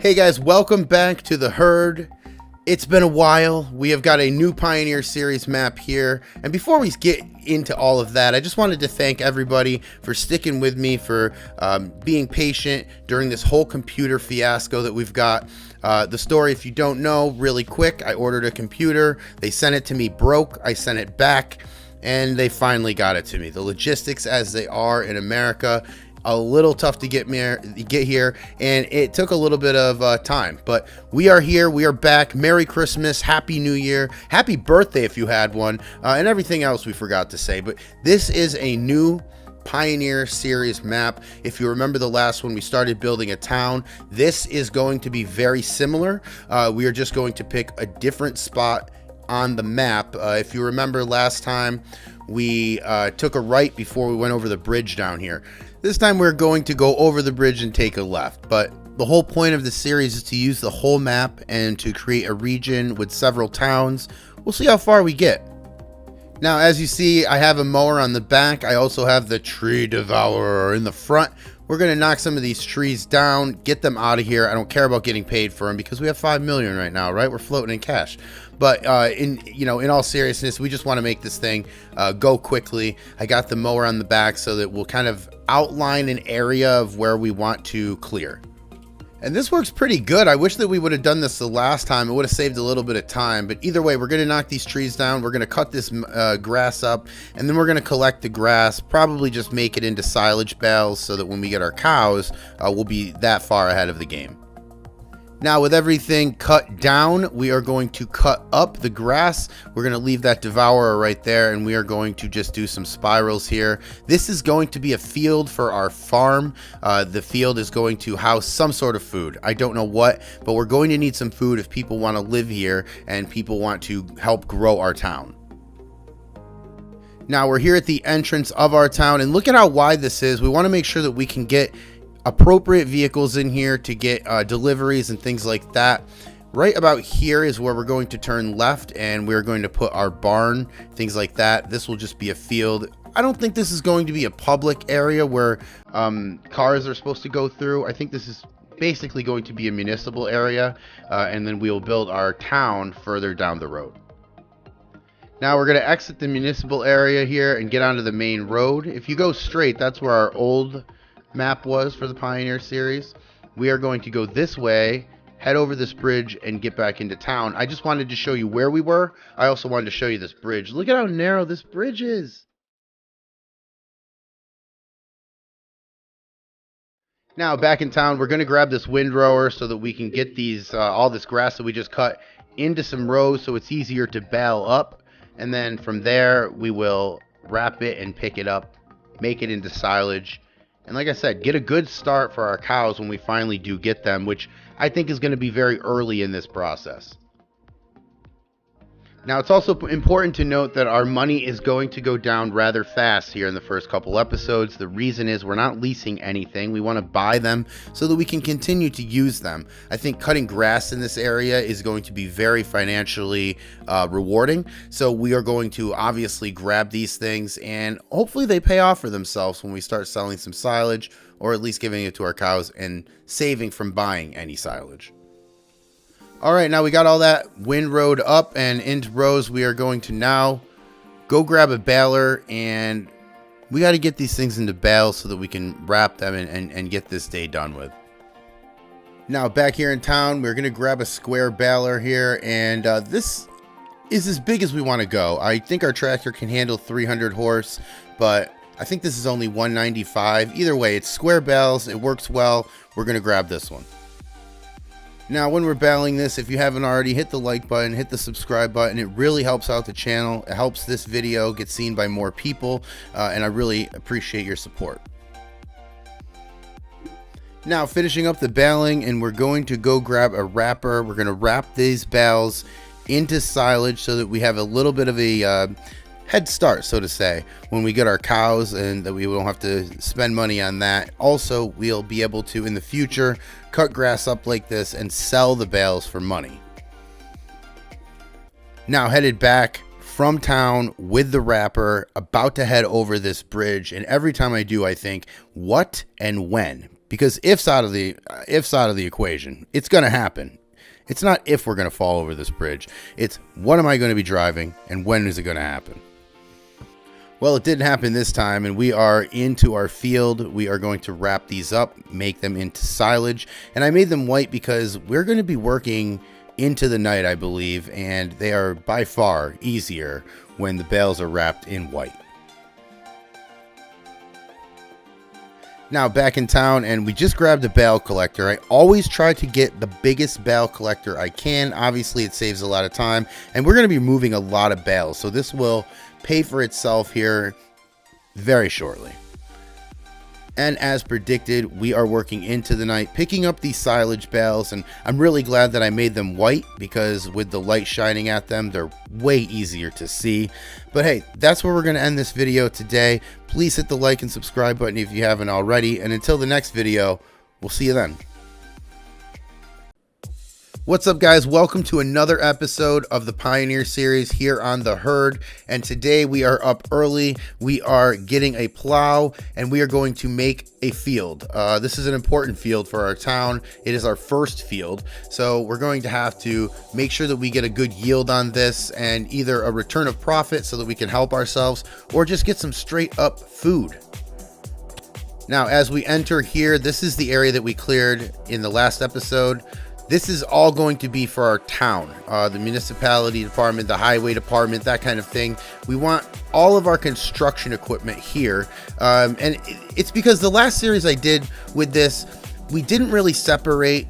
Hey guys, welcome back to the herd. It's been a while. We have got a new Pioneer Series map here. And before we get into all of that, I just wanted to thank everybody for sticking with me, for being patient during this whole computer fiasco that we've got. The story, if you don't know, really quick, I ordered a computer. They sent it to me broke. I sent it back and they finally got it to me. The logistics as they are in America, a little tough to get here, and it took a little bit of time, but we are here. We are back. Merry Christmas, Happy New Year, Happy Birthday if you had one, and everything else we forgot to say. But this is a new Pioneer Series map. If you remember the last one, we started building a town. This is going to be very similar. We are just going to pick a different spot on the map. If you remember last time, we took a right before we went over the bridge down here. This time we're going to go over the bridge and take a left, but the whole point of the series is to use the whole map and to create a region with several towns. We'll see how far we get. Now, as you see, I have a mower on the back. I also have the tree devourer in the front. We're going to knock some of these trees down, get them out of here. I don't care about getting paid for them because we have 5 million right now, right? We're floating in cash. But in all seriousness, we just want to make this thing go quickly. I got the mower on the back so that we'll kind of outline an area of where we want to clear. And this works pretty good. I wish that we would have done this the last time. It would have saved a little bit of time. But either way, we're going to knock these trees down. We're going to cut this grass up. And then we're going to collect the grass. Probably just make it into silage bales so that when we get our cows, we'll be that far ahead of the game. Now, with everything cut down, we are going to cut up the grass. We're going to leave that devourer right there, and we are going to just do some spirals here. This is going to be a field for our farm. The field is going to house some sort of food. I don't know what, but we're going to need some food if people want to live here and people want to help grow our town. Now, we're here at the entrance of our town, and look at how wide this is. We want to make sure that we can get appropriate vehicles in here to get deliveries and things like that. Right about here is where we're going to turn left, and we're going to put our barn, things like that. This will just be a field. I don't think this is going to be a public area where cars are supposed to go through. I think this is basically going to be a municipal area, and then we'll build our town further down the road. Now we're going to exit the municipal area here and get onto the main road. If you go straight, that's where our old map was for the Pioneer Series. We are going to go this way, head over this bridge, and get back into town. I just wanted to show you where we were. I also wanted to show you this bridge. Look at how narrow this bridge is. Now back in town, we're going to grab this windrower so that we can get these all this grass that we just cut into some rows so it's easier to bale up. And then from there, we will wrap it and pick it up, make it into silage. And like I said, get a good start for our cows when we finally do get them, which I think is going to be very early in this process. Now, it's also important to note that our money is going to go down rather fast here in the first couple episodes. The reason is we're not leasing anything. We want to buy them so that we can continue to use them. I think cutting grass in this area is going to be very financially rewarding. So we are going to obviously grab these things, and hopefully they pay off for themselves when we start selling some silage, or at least giving it to our cows and saving from buying any silage. All right, now we got all that windrowed up and into rows. We are going to now go grab a baler, and we got to get these things into bales so that we can wrap them and get this day done with. Now back here in town, we're going to grab a square baler here, and this is as big as we want to go. I think our tractor can handle 300 horse, but I think this is only 195. Either way, it's square bales. It works well. We're going to grab this one. Now, when we're baling this, if you haven't already, hit the like button, hit the subscribe button. It really helps out the channel. It helps this video get seen by more people, and I really appreciate your support. Now, finishing up the baling, and we're going to go grab a wrapper. We're going to wrap these bales into silage so that we have a little bit of a head start, so to say, when we get our cows, and that we won't have to spend money on that. Also, we'll be able to, in the future, cut grass up like this and sell the bales for money. Now, headed back from town with the wrapper, about to head over this bridge, and every time I do, I think, what and when? because if's out of the equation. It's going to happen. It's not if we're going to fall over this bridge. It's what am I going to be driving and when is it going to happen? Well, it didn't happen this time, and we are into our field. We are going to wrap these up, make them into silage, and I made them white because we're going to be working into the night, I believe, and they are by far easier when the bales are wrapped in white. Now back in town, and we just grabbed a bale collector. I always try to get the biggest bale collector I can. Obviously, it saves a lot of time, and we're going to be moving a lot of bales, so this will pay for itself here very shortly. And as predicted, we are working into the night, picking up these silage bales, and I'm really glad that I made them white because with the light shining at them, they're way easier to see. But hey, that's where we're going to end this video today. Please hit the like and subscribe button if you haven't already, and until the next video, we'll see you then. What's up, guys? Welcome to another episode of the Pioneer series here on The Herd, and today we are up early. We are getting a plow and we are going to make a field. This is an important field for our town. It is our first field, so we're going to have to make sure that we get a good yield on this and either a return of profit so that we can help ourselves or just get some straight up food. Now, as we enter here, this is the area that we cleared in the last episode. This is all going to be for our town, the municipality department, the highway department, that kind of thing. We want all of our construction equipment here. And it's because the last series I did with this, we didn't really separate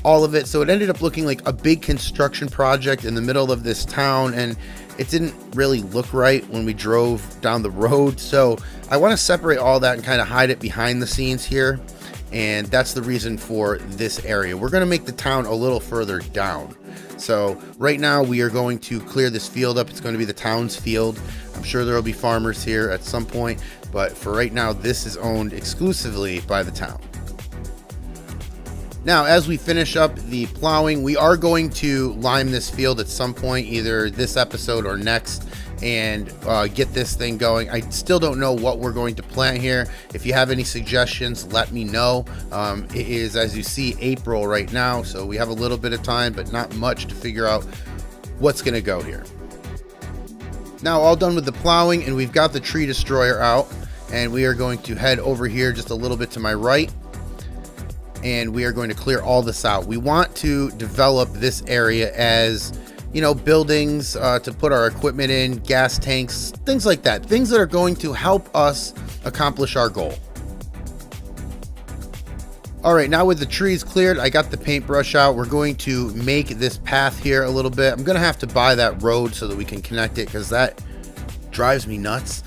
all of it. So it ended up looking like a big construction project in the middle of this town. And it didn't really look right when we drove down the road. So I want to separate all that and kind of hide it behind the scenes here. And that's the reason for this area. We're going to make the town a little further down. So right now we are going to clear this field up. It's going to be the town's field. I'm sure there will be farmers here at some point, but for right now, this is owned exclusively by the town. Now, as we finish up the plowing, we are going to lime this field at some point, either this episode or next, and get this thing going. I still don't know what we're going to plant here. If you have any suggestions, let me know. It is, as you see, April right now, so we have a little bit of time, but not much to figure out what's going to go here. Now, all done with the plowing, and we've got the tree destroyer out, and we are going to head over here just a little bit to my right, and we are going to clear all this out. We want to develop this area as, you know, buildings to put our equipment in, gas tanks, things like that. Things that are going to help us accomplish our goal. All right, now with the trees cleared, I got the paintbrush out. We're going to make this path here a little bit. I'm going to have to buy that road so that we can connect it because that drives me nuts.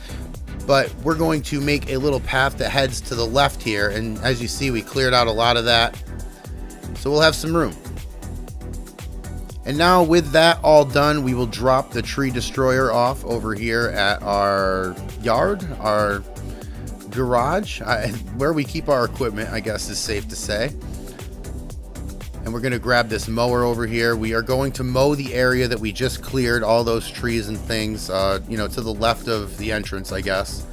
But we're going to make a little path that heads to the left here. And as you see, we cleared out a lot of that. So we'll have some room. And now with that all done, we will drop the tree destroyer off over here at our yard, our garage, where we keep our equipment, I guess is safe to say. And we're going to grab this mower over here. We are going to mow the area that we just cleared, all those trees and things, you know, to the left of the entrance, I guess.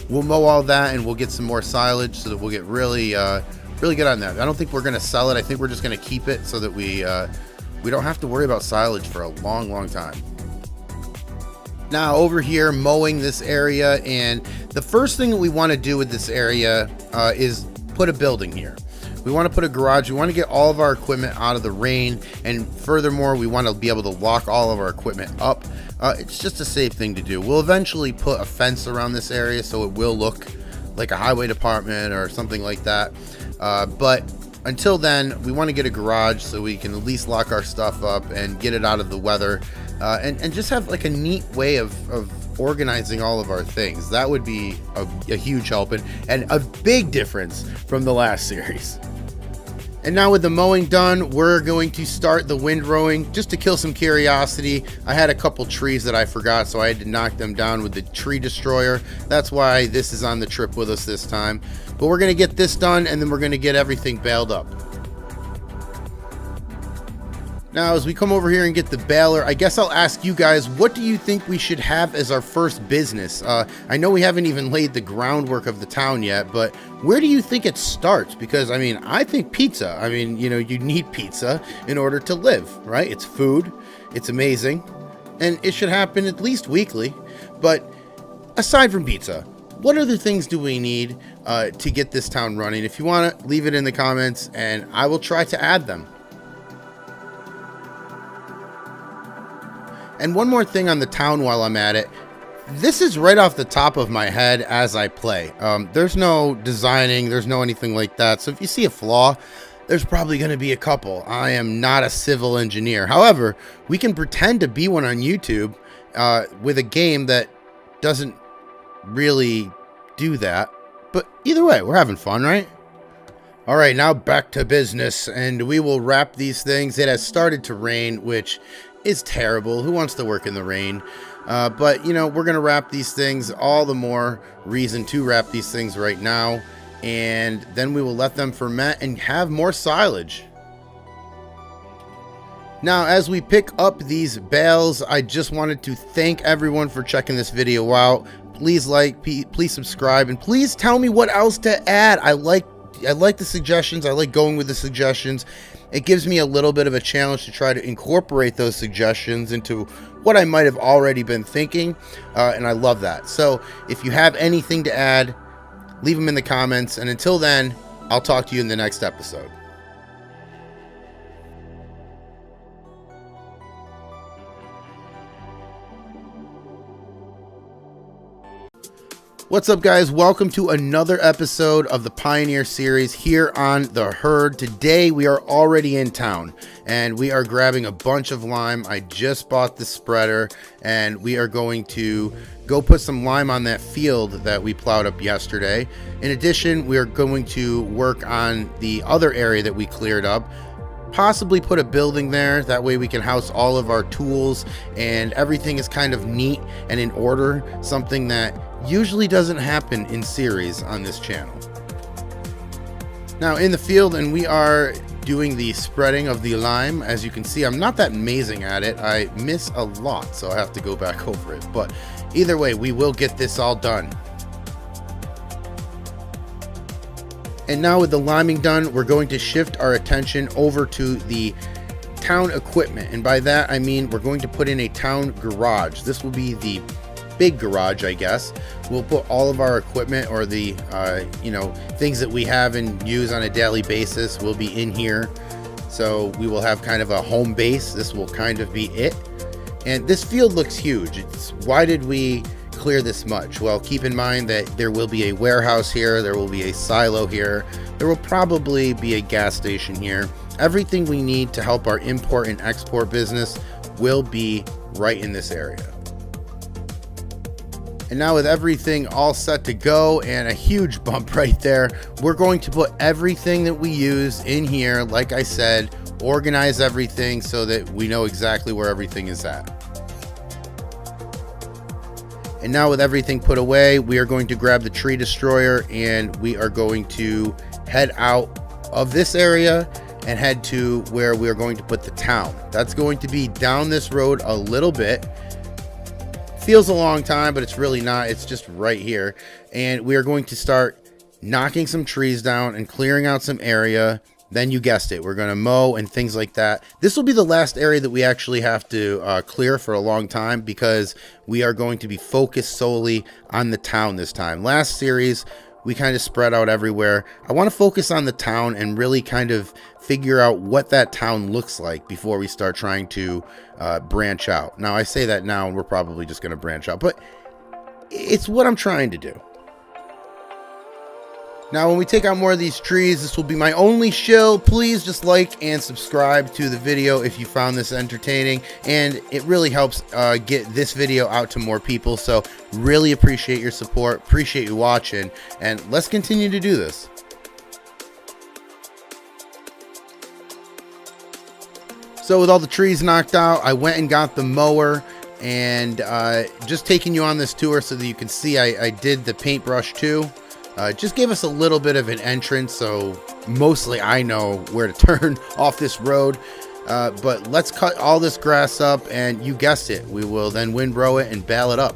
We'll mow all that and we'll get some more silage so that we'll get really good on that. I don't think we're going to sell it. I think we're just going to keep it so that we don't have to worry about silage for a long time. Now over here mowing this area, and the first thing that we want to do with this area is put a building here. We want to put a garage. We want to get all of our equipment out of the rain, and furthermore, we want to be able to lock all of our equipment up. It's just a safe thing to do. We'll eventually put a fence around this area so it will look like a highway department or something like that. But until then, we want to get a garage so we can at least lock our stuff up and get it out of the weather, and just have like a neat way of organizing all of our things. That would be a huge help and a big difference from the last series. And now with the mowing done, we're going to start the windrowing just to kill some curiosity. I had a couple trees that I forgot, so I had to knock them down with the tree destroyer. That's why this is on the trip with us this time. But we're going to get this done, and then we're going to get everything baled up. Now, as we come over here and get the baler, I guess I'll ask you guys, what do you think we should have as our first business? I know we haven't even laid the groundwork of the town yet, but where do you think it starts? Because, I mean, I think pizza. I mean, you know, you need pizza in order to live, right? It's food, it's amazing, and it should happen at least weekly. But aside from pizza, what other things do we need to get this town running? If you want to, leave it in the comments, and I will try to add them. And one more thing on the town while I'm at it. This is right off the top of my head as I play. There's no designing, there's no anything like that. So if you see a flaw, there's probably going to be a couple. I am not a civil engineer. However, we can pretend to be one on YouTube with a game that doesn't really do that. But either way, we're having fun, right? All right, now back to business, and we will wrap these things. It has started to rain, which is terrible. Who wants to work in the rain? But, you know, we're going to wrap these things. All the more reason to wrap these things right now. And then we will let them ferment and have more silage. Now, as we pick up these bales, I just wanted to thank everyone for checking this video out. Please like, please subscribe, and please tell me what else to add. I like the suggestions. I like going with the suggestions. It gives me a little bit of a challenge to try to incorporate those suggestions into what I might have already been thinking, and I love that. So if you have anything to add, leave them in the comments, and until then, I'll talk to you in the next episode. What's up, guys? Welcome to another episode of the Pioneer series here on The Herd. Today we are already in town and we are grabbing a bunch of lime. I just bought the spreader and we are going to go put some lime on that field that we plowed up yesterday. In addition, we are going to work on the other area that we cleared up. Possibly put a building there, that way we can house all of our tools and everything is kind of neat and in order, something that usually doesn't happen in series on this channel. Now in the field, and we are doing the spreading of the lime. As you can see, I'm not that amazing at it. I miss a lot, so I have to go back over it, but either way, we will get this all done. And now with the liming done, we're going to shift our attention over to the town equipment. And by that, I mean we're going to put in a town garage. This will be the big garage, I guess. We'll put all of our equipment, or the, things that we have and use on a daily basis will be in here. So we will have kind of a home base. This will kind of be it. And this field looks huge. Why did we clear this much? Well, keep in mind that there will be a warehouse here, there will be a silo here, there will probably be a gas station here. Everything we need to help our import and export business will be right in this area. And now with everything all set to go and a huge bump right there, we're going to put everything that we use in here. Like I said, organize everything so that we know exactly where everything is at. And now with everything put away, we are going to grab the tree destroyer and we are going to head out of this area and head to where we are going to put the town. That's going to be down this road a little bit. Feels a long time, but it's really not. It's just right here. And we are going to start knocking some trees down and clearing out some area. Then you guessed it, we're going to mow and things like that. This will be the last area that we actually have to clear for a long time, because we are going to be focused solely on the town this time. Last series, we kind of spread out everywhere. I want to focus on the town and really kind of figure out what that town looks like before we start trying to branch out. Now, I say that now and we're probably just going to branch out, but it's what I'm trying to do. Now, when we take out more of these trees, this will be my only shill. Please just like and subscribe to the video if you found this entertaining, and it really helps get this video out to more people. So really appreciate your support, appreciate you watching, and let's continue to do this. So with all the trees knocked out, I went and got the mower, and just taking you on this tour so that you can see I did the paintbrush too. Just gave us a little bit of an entrance, so mostly I know where to turn off this road. But let's cut all this grass up, and you guessed it, we will then windrow it and bale it up.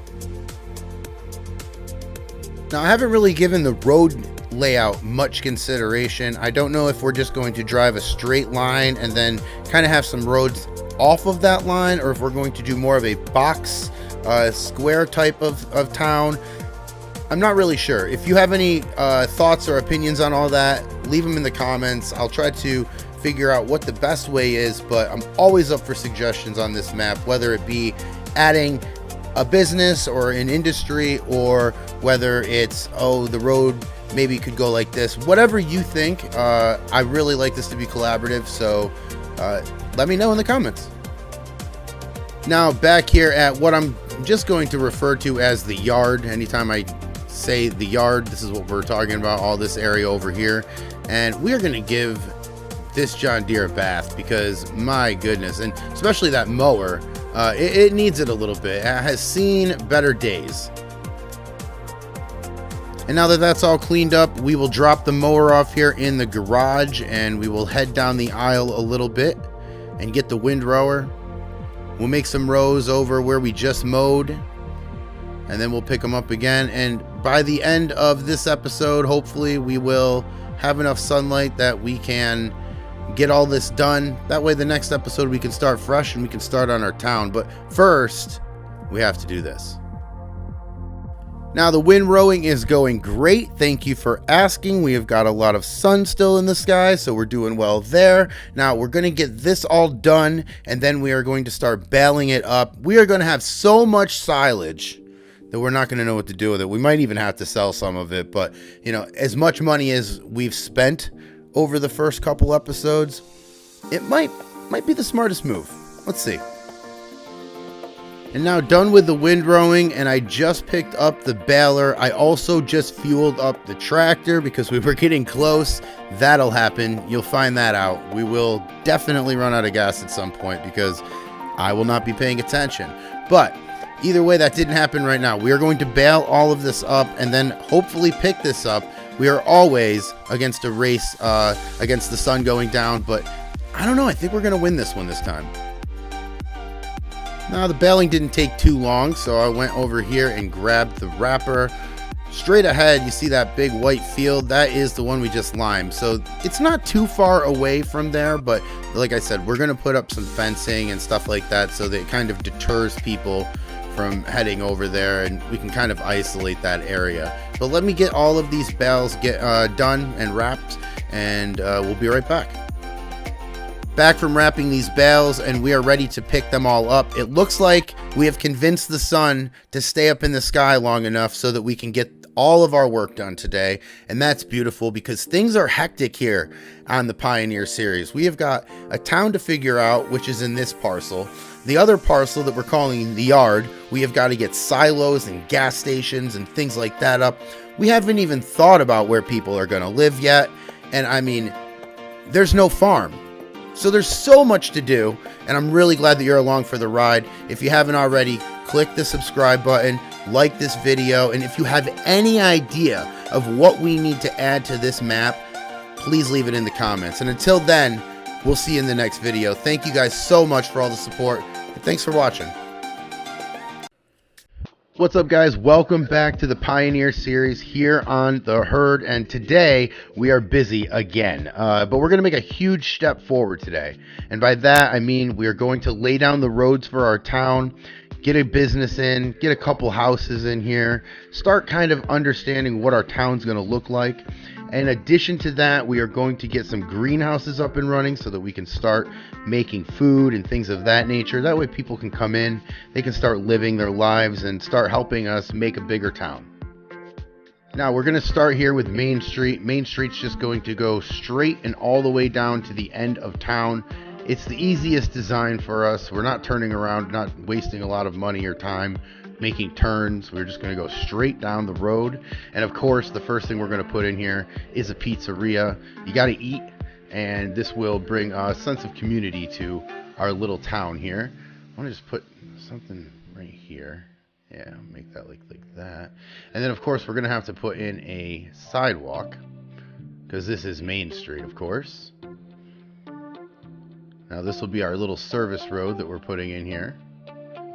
Now, I haven't really given the road layout much consideration. I don't know if we're just going to drive a straight line and then kind of have some roads off of that line, or if we're going to do more of a box square type of town. I'm not really sure. If you have any thoughts or opinions on all that, leave them in the comments. I'll try to figure out what the best way is, but I'm always up for suggestions on this map, whether it be adding a business or an industry, or whether it's, oh, the road maybe could go like this. Whatever you think. I really like this to be collaborative, so let me know in the comments. Now, back here at what I'm just going to refer to as the yard. Anytime I say the yard, this is what we're talking about, all this area over here. And we are going to give this John Deere a bath, because my goodness, and especially that mower, it needs it a little bit. It has seen better days. And now that that's all cleaned up, we will drop the mower off here in the garage, and we will head down the aisle a little bit and get the windrower. We'll make some rows over where we just mowed, and then we'll pick them up again. And by the end of this episode, hopefully we will have enough sunlight that we can get all this done. That way the next episode we can start fresh and we can start on our town. But first, we have to do this. Now, the windrowing is going great. Thank you for asking. We have got a lot of sun still in the sky, so we're doing well there. Now, we're going to get this all done, and then we are going to start baling it up. We are going to have so much silage that we're not going to know what to do with it. We might even have to sell some of it, but, you know, as much money as we've spent over the first couple episodes, it might be the smartest move. Let's see. And now, done with the windrowing, and I just picked up the baler. I also just fueled up the tractor because we were getting close. That'll happen. You'll find that out. We will definitely run out of gas at some point because I will not be paying attention. But either way, that didn't happen right now. We are going to bale all of this up and then hopefully pick this up. We are always against a race, against the sun going down, but I don't know. I think we're going to win this one this time. Now, the baling didn't take too long, so I went over here and grabbed the wrapper. Straight ahead, you see that big white field. That is the one we just limed. So it's not too far away from there, but like I said, we're going to put up some fencing and stuff like that so that it kind of deters people from heading over there, and we can kind of isolate that area. But let me get all of these bales done and wrapped, and we'll be right back. Back from wrapping these bales, and we are ready to pick them all up. It looks like we have convinced the sun to stay up in the sky long enough so that we can get all of our work done today, and that's beautiful because things are hectic here on the Pioneer series. We have got a town to figure out, which is in this parcel. The other parcel that we're calling the yard, we have got to get silos and gas stations and things like that up. We haven't even thought about where people are going to live yet, and I mean, there's no farm. So there's so much to do, and I'm really glad that you're along for the ride. If you haven't already, click the subscribe button, like this video, and if you have any idea of what we need to add to this map, please leave it in the comments. And until then, we'll see you in the next video. Thank you guys so much for all the support, and thanks for watching. What's up, guys? Welcome back to the Pioneer series here on the herd, and today we are busy again, but we're going to make a huge step forward today, and by that I mean we are going to lay down the roads for our town, get a business in, get a couple houses in here, start kind of understanding what our town's going to look like. In addition to that, we are going to get some greenhouses up and running so that we can start making food and things of that nature. That way people can come in, they can start living their lives and start helping us make a bigger town. Now, we're going to start here with Main Street. Main Street's just going to go straight and all the way down to the end of town. It's the easiest design for us. We're not turning around, not wasting a lot of money or time making turns. We're just going to go straight down the road, and of course the first thing we're going to put in here is a pizzeria. You got to eat, and this will bring a sense of community to our little town here. I want to just put something right here. Yeah, make that like that. And then of course we're going to have to put in a sidewalk because this is Main Street, of course. Now this will be our little service road that we're putting in here.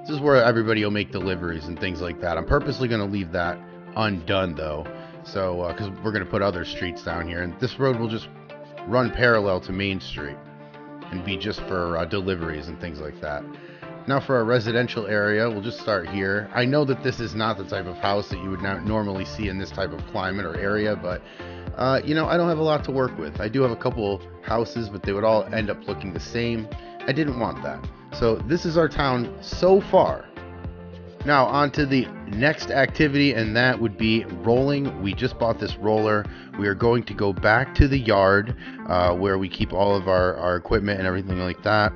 This is where everybody will make deliveries and things like that. I'm purposely going to leave that undone though, so because we're going to put other streets down here, and this road will just run parallel to Main Street and be just for deliveries and things like that. Now for our residential area, we'll just start here. I know that this is not the type of house that you would not normally see in this type of climate or area, but you know, I don't have a lot to work with. I do have a couple houses, but they would all end up looking the same. I didn't want that. So this is our town so far. Now on to the next activity, and that would be rolling. We just bought this roller. We are going to go back to the yard where we keep all of our equipment and everything like that.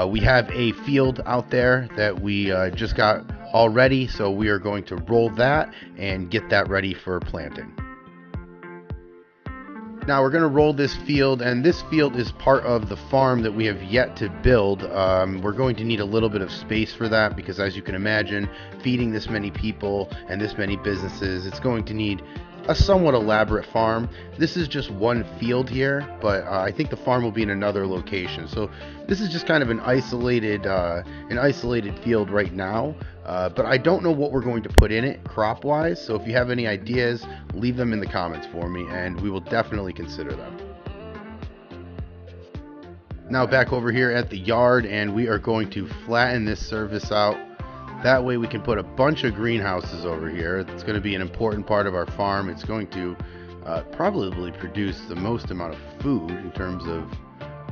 We have a field out there that we just got all ready, so we are going to roll that and get that ready for planting. Now we're going to roll this field, and this field is part of the farm that we have yet to build. We're going to need a little bit of space for that because, as you can imagine, feeding this many people and this many businesses, it's going to need a somewhat elaborate farm. This is just one field here, but I think the farm will be in another location. So this is just kind of an isolated field right now. But I don't know what we're going to put in it crop-wise. So if you have any ideas, leave them in the comments for me, and we will definitely consider them. Now back over here at the yard, and we are going to flatten this surface out. That way we can put a bunch of greenhouses over here. It's going to be an important part of our farm. It's going to probably produce the most amount of food in terms of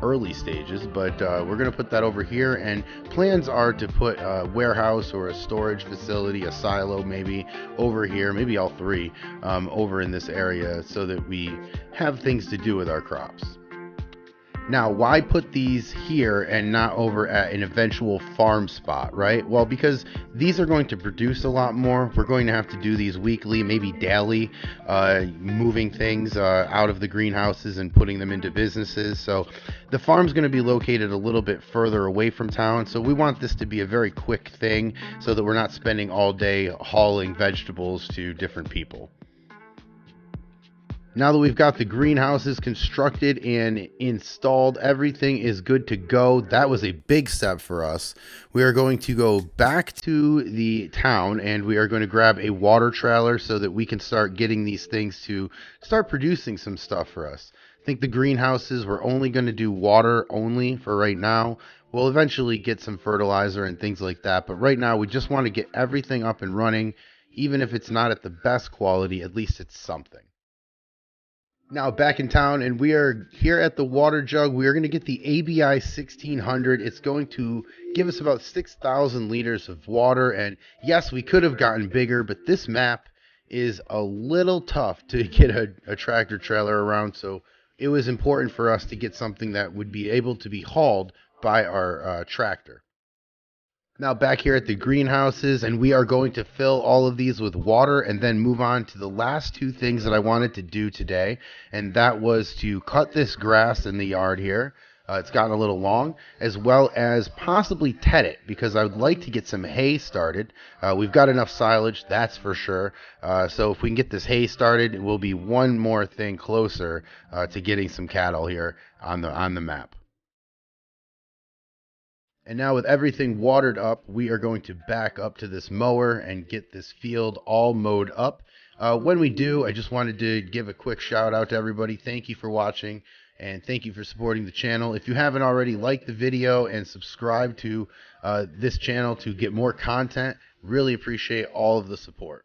early stages, but we're going to put that over here, and plans are to put a warehouse or a storage facility, a silo maybe, over here, maybe all three over in this area, so that we have things to do with our crops. Now, why put these here and not over at an eventual farm spot, right? Well, because these are going to produce a lot more. We're going to have to do these weekly, maybe daily, moving things out of the greenhouses and putting them into businesses. So the farm's going to be located a little bit further away from town. So we want this to be a very quick thing so that we're not spending all day hauling vegetables to different people. Now that we've got the greenhouses constructed and installed, everything is good to go. That was a big step for us. We are going to go back to the town, and we are going to grab a water trailer so that we can start getting these things to start producing some stuff for us. I think the greenhouses, we're only going to do water only for right now. We'll eventually get some fertilizer and things like that, but right now we just want to get everything up and running. Even if it's not at the best quality, at least it's something. Now back in town, and we are here at the water jug. We are going to get the ABI 1600. It's going to give us about 6,000 liters of water, and yes, we could have gotten bigger, but this map is a little tough to get a tractor trailer around, so it was important for us to get something that would be able to be hauled by our tractor. Now back here at the greenhouses, and we are going to fill all of these with water and then move on to the last two things that I wanted to do today, and that was to cut this grass in the yard here. It's gotten a little long, as well as possibly ted it, because I would like to get some hay started. We've got enough silage, that's for sure. So if we can get this hay started, it will be one more thing closer to getting some cattle here on the map. And now with everything watered up, we are going to back up to this mower and get this field all mowed up. When we do, I just wanted to give a quick shout out to everybody. Thank you for watching, and thank you for supporting the channel. If you haven't already, like the video and subscribe to this channel to get more content. Really appreciate all of the support.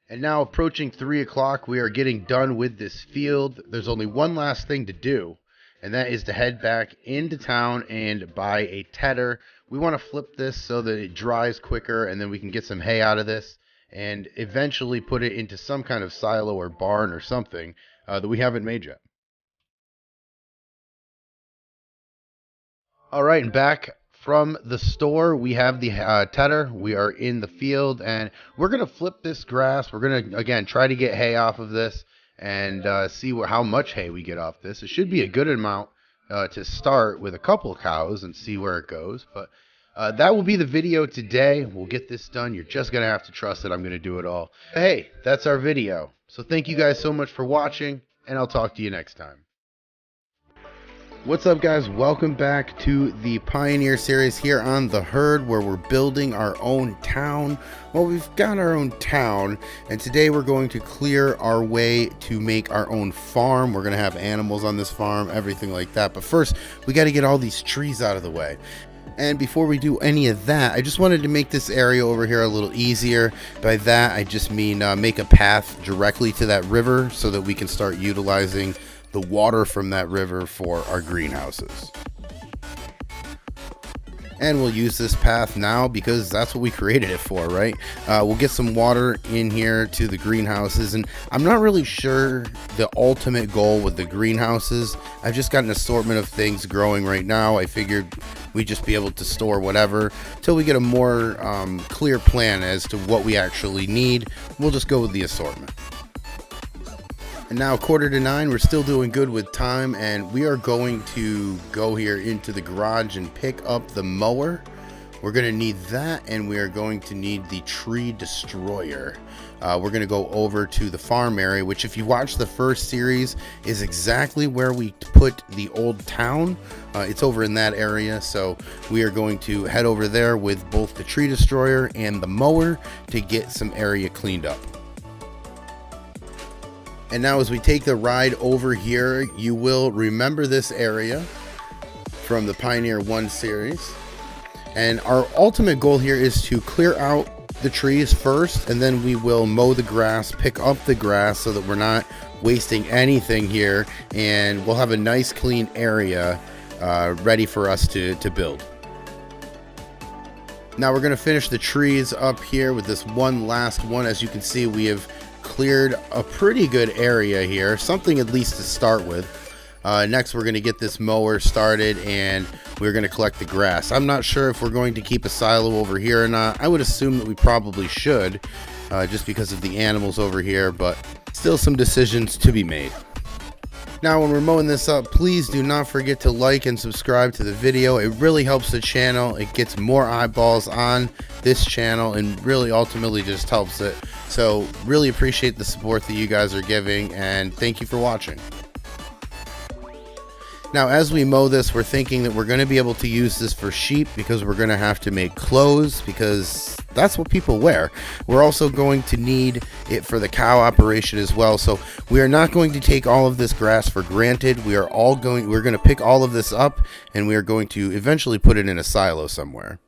And now approaching 3 o'clock, we are getting done with this field. There's only one last thing to do, and that is to head back into town and buy a tedder. We want to flip this so that it dries quicker, and then we can get some hay out of this and eventually put it into some kind of silo or barn or something that we haven't made yet. All right, and back from the store, we have the tedder. We are in the field, and we're going to flip this grass. We're going to, again, try to get hay off of this and see how much hay we get off this. It should be a good amount to start with a couple of cows and see where it goes. But that will be the video today. We'll get this done. You're just going to have to trust that I'm going to do it all. Hey, that's our video. So thank you guys so much for watching, and I'll talk to you next time. What's up, guys? Welcome back to the Pioneer series here on The Herd, where we're building our own town. Well, we've got our own town, and today we're going to clear our way to make our own farm. We're going to have animals on this farm, everything like that. But first, we got to get all these trees out of the way. And before we do any of that, I just wanted to make this area over here a little easier. By that, I just mean make a path directly to that river so that we can start utilizing the water from that river for our greenhouses. And we'll use this path now because that's what we created it for, right? We'll get some water in here to the greenhouses, and I'm not really sure the ultimate goal with the greenhouses. I've just got an assortment of things growing right now. I figured we'd just be able to store whatever till we get a more clear plan as to what we actually need. We'll just go with the assortment. And now 8:45, we're still doing good with time, and we are going to go here into the garage and pick up the mower. We're going to need that, and we are going to need the tree destroyer. We're going to go over to the farm area, which if you watch the first series is exactly where we put the old town. It's over in that area, so we are going to head over there with both the tree destroyer and the mower to get some area cleaned up. And now as we take the ride over here, you will remember this area from the Pioneer 1 series. And our ultimate goal here is to clear out the trees first, and then we will mow the grass, pick up the grass so that we're not wasting anything here, and we'll have a nice clean area ready for us to build. Now we're going to finish the trees up here with this one last one. As you can see, we have cleared a pretty good area here, something at least to start with. Next, we're going to get this mower started, and we're going to collect the grass. I'm not sure if we're going to keep a silo over here or not. I would assume that we probably should, just because of the animals over here, but still some decisions to be made. Now, when we're mowing this up, please do not forget to like and subscribe to the video. It really helps the channel. It gets more eyeballs on this channel and really ultimately just helps it. So really appreciate the support that you guys are giving, and thank you for watching. Now, as we mow this, we're thinking that we're going to be able to use this for sheep because we're going to have to make clothes because that's what people wear. We're also going to need it for the cow operation as well. So we are not going to take all of this grass for granted. We're going to pick all of this up, and we are going to eventually put it in a silo somewhere.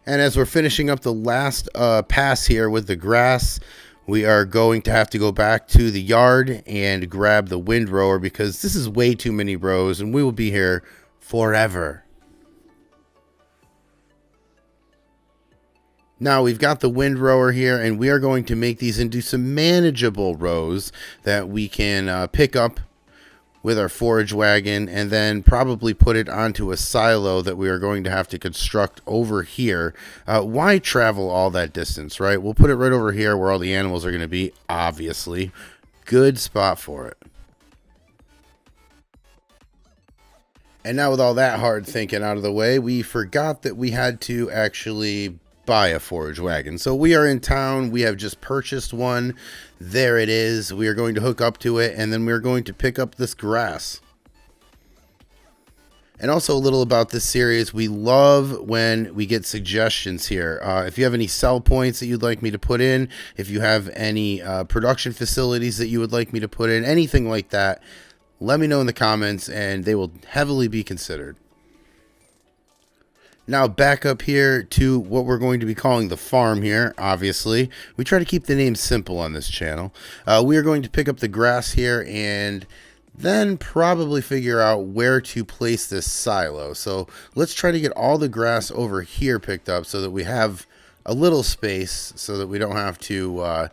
And as we're finishing up the last pass here with the grass, we are going to have to go back to the yard and grab the windrower because this is way too many rows and we will be here forever. Now we've got the windrower here, and we are going to make these into some manageable rows that we can pick up with our forage wagon and then probably put it onto a silo that we are going to have to construct over here. Why travel all that distance, right? We'll put it right over here where all the animals are going to be, obviously. Good spot for it. And now with all that hard thinking out of the way, we forgot that we had to actually buy a forage wagon. So we are in town. We have just purchased one. There it is. We are going to hook up to it, and then we're going to pick up this grass. And also a little about this series, we love when we get suggestions here. If you have any sell points that you'd like me to put in, if you have any production facilities that you would like me to put in, anything like that, let me know in the comments, and they will heavily be considered. Now back up here to what we're going to be calling the farm here, obviously. We try to keep the name simple on this channel. We are going to pick up the grass here and then probably figure out where to place this silo. So let's try to get all the grass over here picked up so that we have a little space so that we don't have to,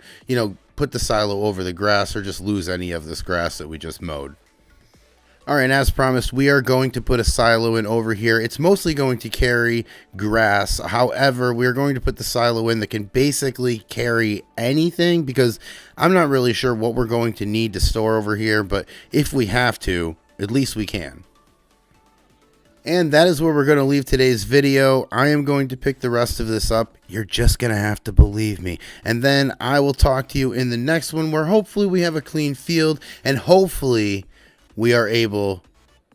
put the silo over the grass or just lose any of this grass that we just mowed. All right, as promised, we are going to put a silo in over here. It's mostly going to carry grass. However, we're going to put the silo in that can basically carry anything because I'm not really sure what we're going to need to store over here, but if we have to, at least we can. And that is where we're going to leave today's video. I am going to pick the rest of this up. You're just going to have to believe me. And then I will talk to you in the next one where hopefully we have a clean field and hopefully we are able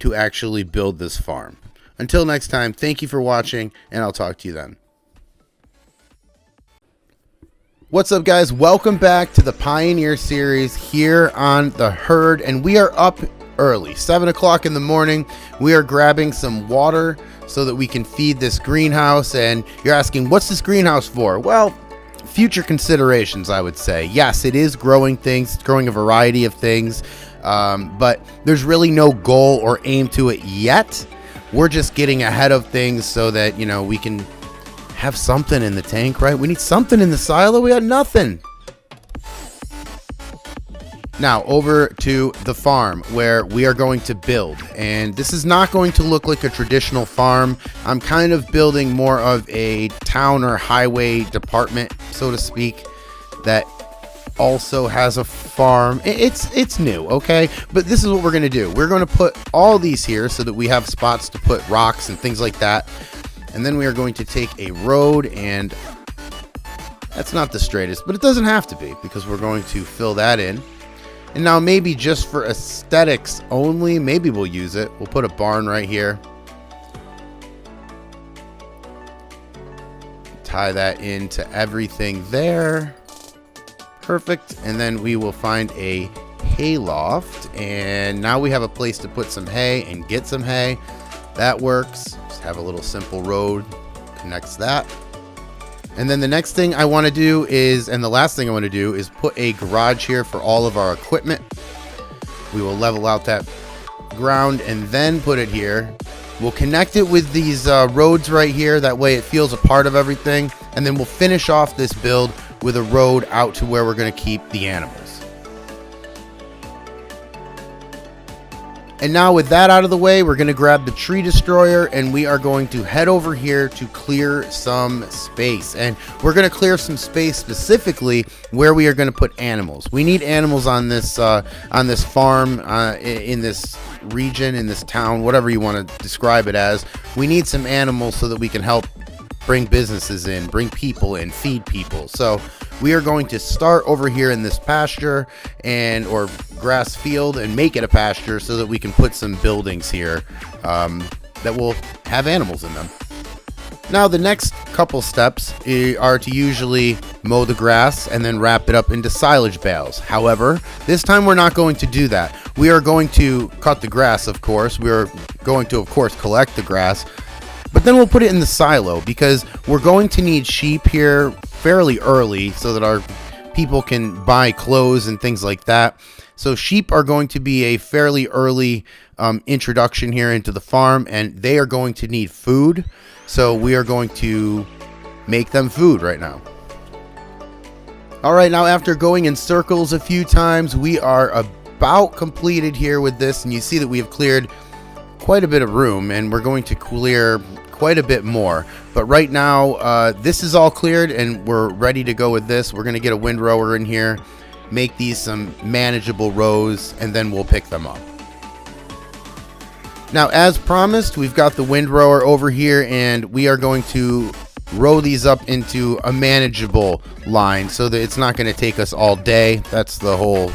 to actually build this farm. Until next time, thank you for watching, and I'll talk to you then. What's up, guys? Welcome back to the Pioneer series here on the herd, and we are up early, 7 o'clock in the morning. We are grabbing some water so that we can feed this greenhouse. And you're asking, what's this greenhouse for? Well, future considerations, I would say. Yes, it is growing things, it's growing a variety of things, but there's really no goal or aim to it yet. We're just getting ahead of things so that, you know, we can have something in the tank, right? We need something in the silo. We got nothing. Now over to the farm where we are going to build, and this is not going to look like a traditional farm. I'm kind of building more of a town or highway department, so to speak, that also has a farm. It's new, okay? But this is what we're going to do. We're going to put all these here so that we have spots to put rocks and things like that. And then we are going to take a road, and that's not the straightest, but it doesn't have to be because we're going to fill that in. And now maybe just for aesthetics only, maybe we'll use it. We'll put a barn right here. Tie that into everything there. Perfect. And then we will find a hay loft, and now we have a place to put some hay and get some hay. That works. Just have a little simple road connects that. And then the next thing I want to do is, and the last thing I want to do is put a garage here for all of our equipment. We will level out that ground and then put it here. We'll connect it with these roads right here. That way it feels a part of everything. And then we'll finish off this build with a road out to where we're going to keep the animals. And now with that out of the way, we're going to grab the tree destroyer and we are going to head over here to clear some space. And we're going to clear some space specifically where we are going to put animals. We need animals on this farm, in this region, in this town, whatever you want to describe it as. We need some animals so that we can help bring businesses in, bring people in, feed people. So we are going to start over here in this pasture or grass field and make it a pasture so that we can put some buildings here that will have animals in them. Now the next couple steps are to usually mow the grass and then wrap it up into silage bales. However, this time we're not going to do that. We are going to cut the grass, of course. We are going to, of course, collect the grass. But then we'll put it in the silo because we're going to need sheep here fairly early so that our people can buy clothes and things like that. So sheep are going to be a fairly early introduction here into the farm, and they are going to need food. So we are going to make them food right now. All right, now after going in circles a few times, we are about completed here with this, and you see that we have cleared quite a bit of room, and we're going to clear quite a bit more. But right now this is all cleared and we're ready to go with this. We're going to get a windrower in here, make these some manageable rows, and then we'll pick them up. Now, as promised, we've got the windrower over here and we are going to row these up into a manageable line so that it's not going to take us all day. That's the whole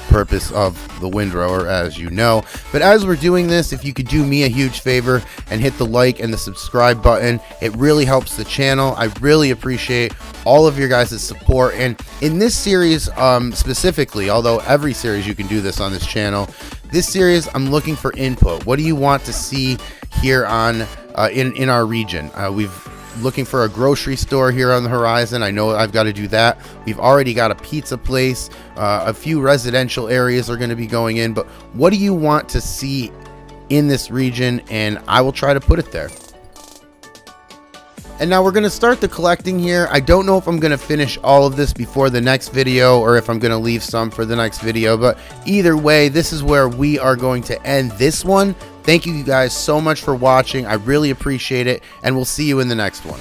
purpose of the windrower, as you know. But as we're doing this, if you could do me a huge favor and hit the like and the subscribe button, it really helps the channel. I really appreciate all of your guys' support. And in this series specifically, although every series you can do this on this channel, this series I'm looking for input. What do you want to see here on in our region? We've looking for a grocery store here on the horizon. I know I've got to do that. We've already got a pizza place. A few residential areas are going to be going in. But what do you want to see in this region? And I will try to put it there. And now we're going to start the collecting here. I don't know if I'm going to finish all of this before the next video or if I'm going to leave some for the next video. But either way, this is where we are going to end this one. Thank you guys so much for watching. I really appreciate it, and we'll see you in the next one.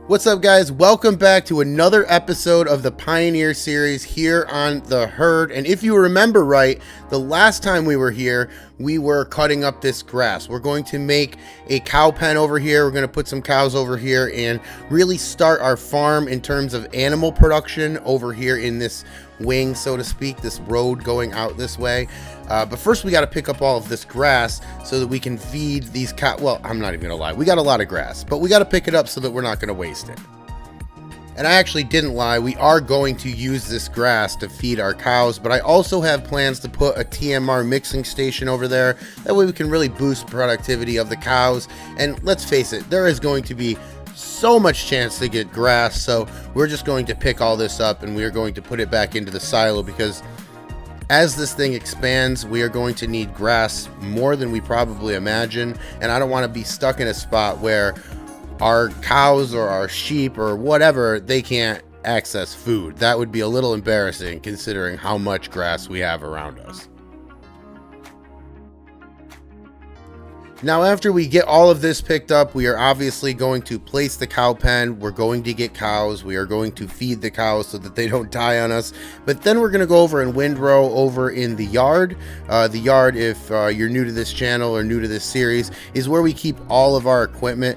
What's up, guys? Welcome back to another episode of the Pioneer series here on the herd. And if you remember right, the last time we were here, we were cutting up this grass. We're going to make a cow pen over here. We're going to put some cows over here and really start our farm in terms of animal production over here in this wing, so to speak, this road going out this way. But first we got to pick up all of this grass so that we can feed these cows. Well, I'm not even gonna lie, we got a lot of grass, but we got to pick it up so that we're not going to waste it. And I actually didn't lie, we are going to use this grass to feed our cows, but I also have plans to put a TMR mixing station over there. That way we can really boost productivity of the cows. And let's face it, there is going to be so much chance to get grass, so we're just going to pick all this up and we are going to put it back into the silo, because as this thing expands, we are going to need grass more than we probably imagine, and I don't want to be stuck in a spot where our cows or our sheep or whatever, they can't access food. That would be a little embarrassing considering how much grass we have around us. Now, after we get all of this picked up, we are obviously going to place the cow pen. We're going to get cows. We are going to feed the cows so that they don't die on us. But then we're going to go over and windrow over in the yard. The yard, if you're new to this channel or new to this series, is where we keep all of our equipment.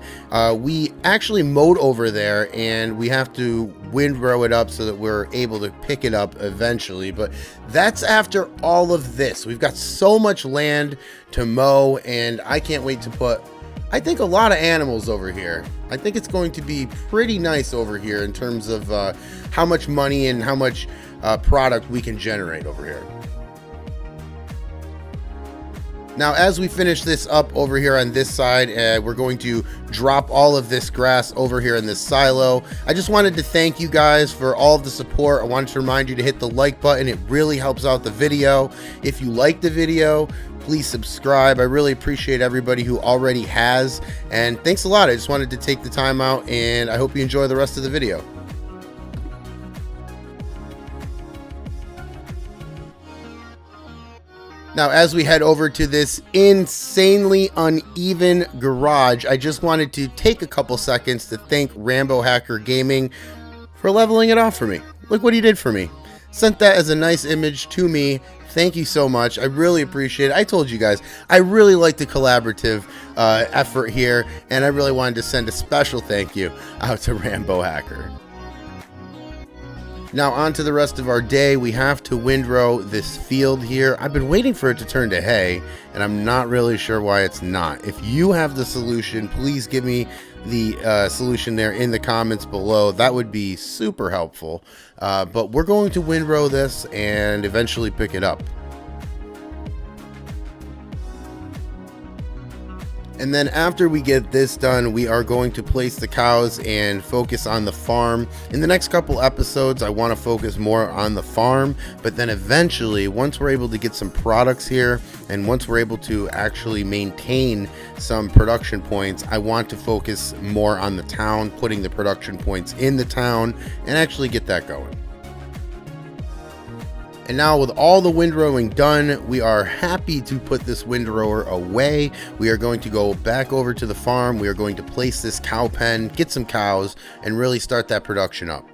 We actually mowed over there and we have to windrow it up so that we're able to pick it up eventually. But that's after all of this. We've got so much land to mow, and I can't wait to put, I think, a lot of animals over here. I think it's going to be pretty nice over here in terms of how much money and how much product we can generate over here. Now, as we finish this up over here on this side, we're going to drop all of this grass over here in this silo. I just wanted to thank you guys for all of the support. I wanted to remind you to hit the like button. It really helps out the video. If you like the video, please subscribe. I really appreciate everybody who already has. And thanks a lot. I just wanted to take the time out, and I hope you enjoy the rest of the video. Now, as we head over to this insanely uneven garage, I just wanted to take a couple seconds to thank Rambo Hacker Gaming for leveling it off for me. Look what he did for me. Sent that as a nice image to me. Thank you so much. I really appreciate it. I told you guys, I really like the collaborative effort here, and I really wanted to send a special thank you out to Rambo Hacker. Now, on to the rest of our day. We have to windrow this field here. I've been waiting for it to turn to hay, and I'm not really sure why it's not. If you have the solution, please give me the solution there in the comments below. That would be super helpful. But we're going to windrow this and eventually pick it up. And then after we get this done, we are going to place the cows and focus on the farm. In the next couple episodes, I want to focus more on the farm, but then eventually, once we're able to get some products here, and once we're able to actually maintain some production points, I want to focus more on the town, putting the production points in the town, and actually get that going. And now, with all the windrowing done, we are happy to put this windrower away. We are going to go back over to the farm. We are going to place this cow pen, get some cows, and really start that production up.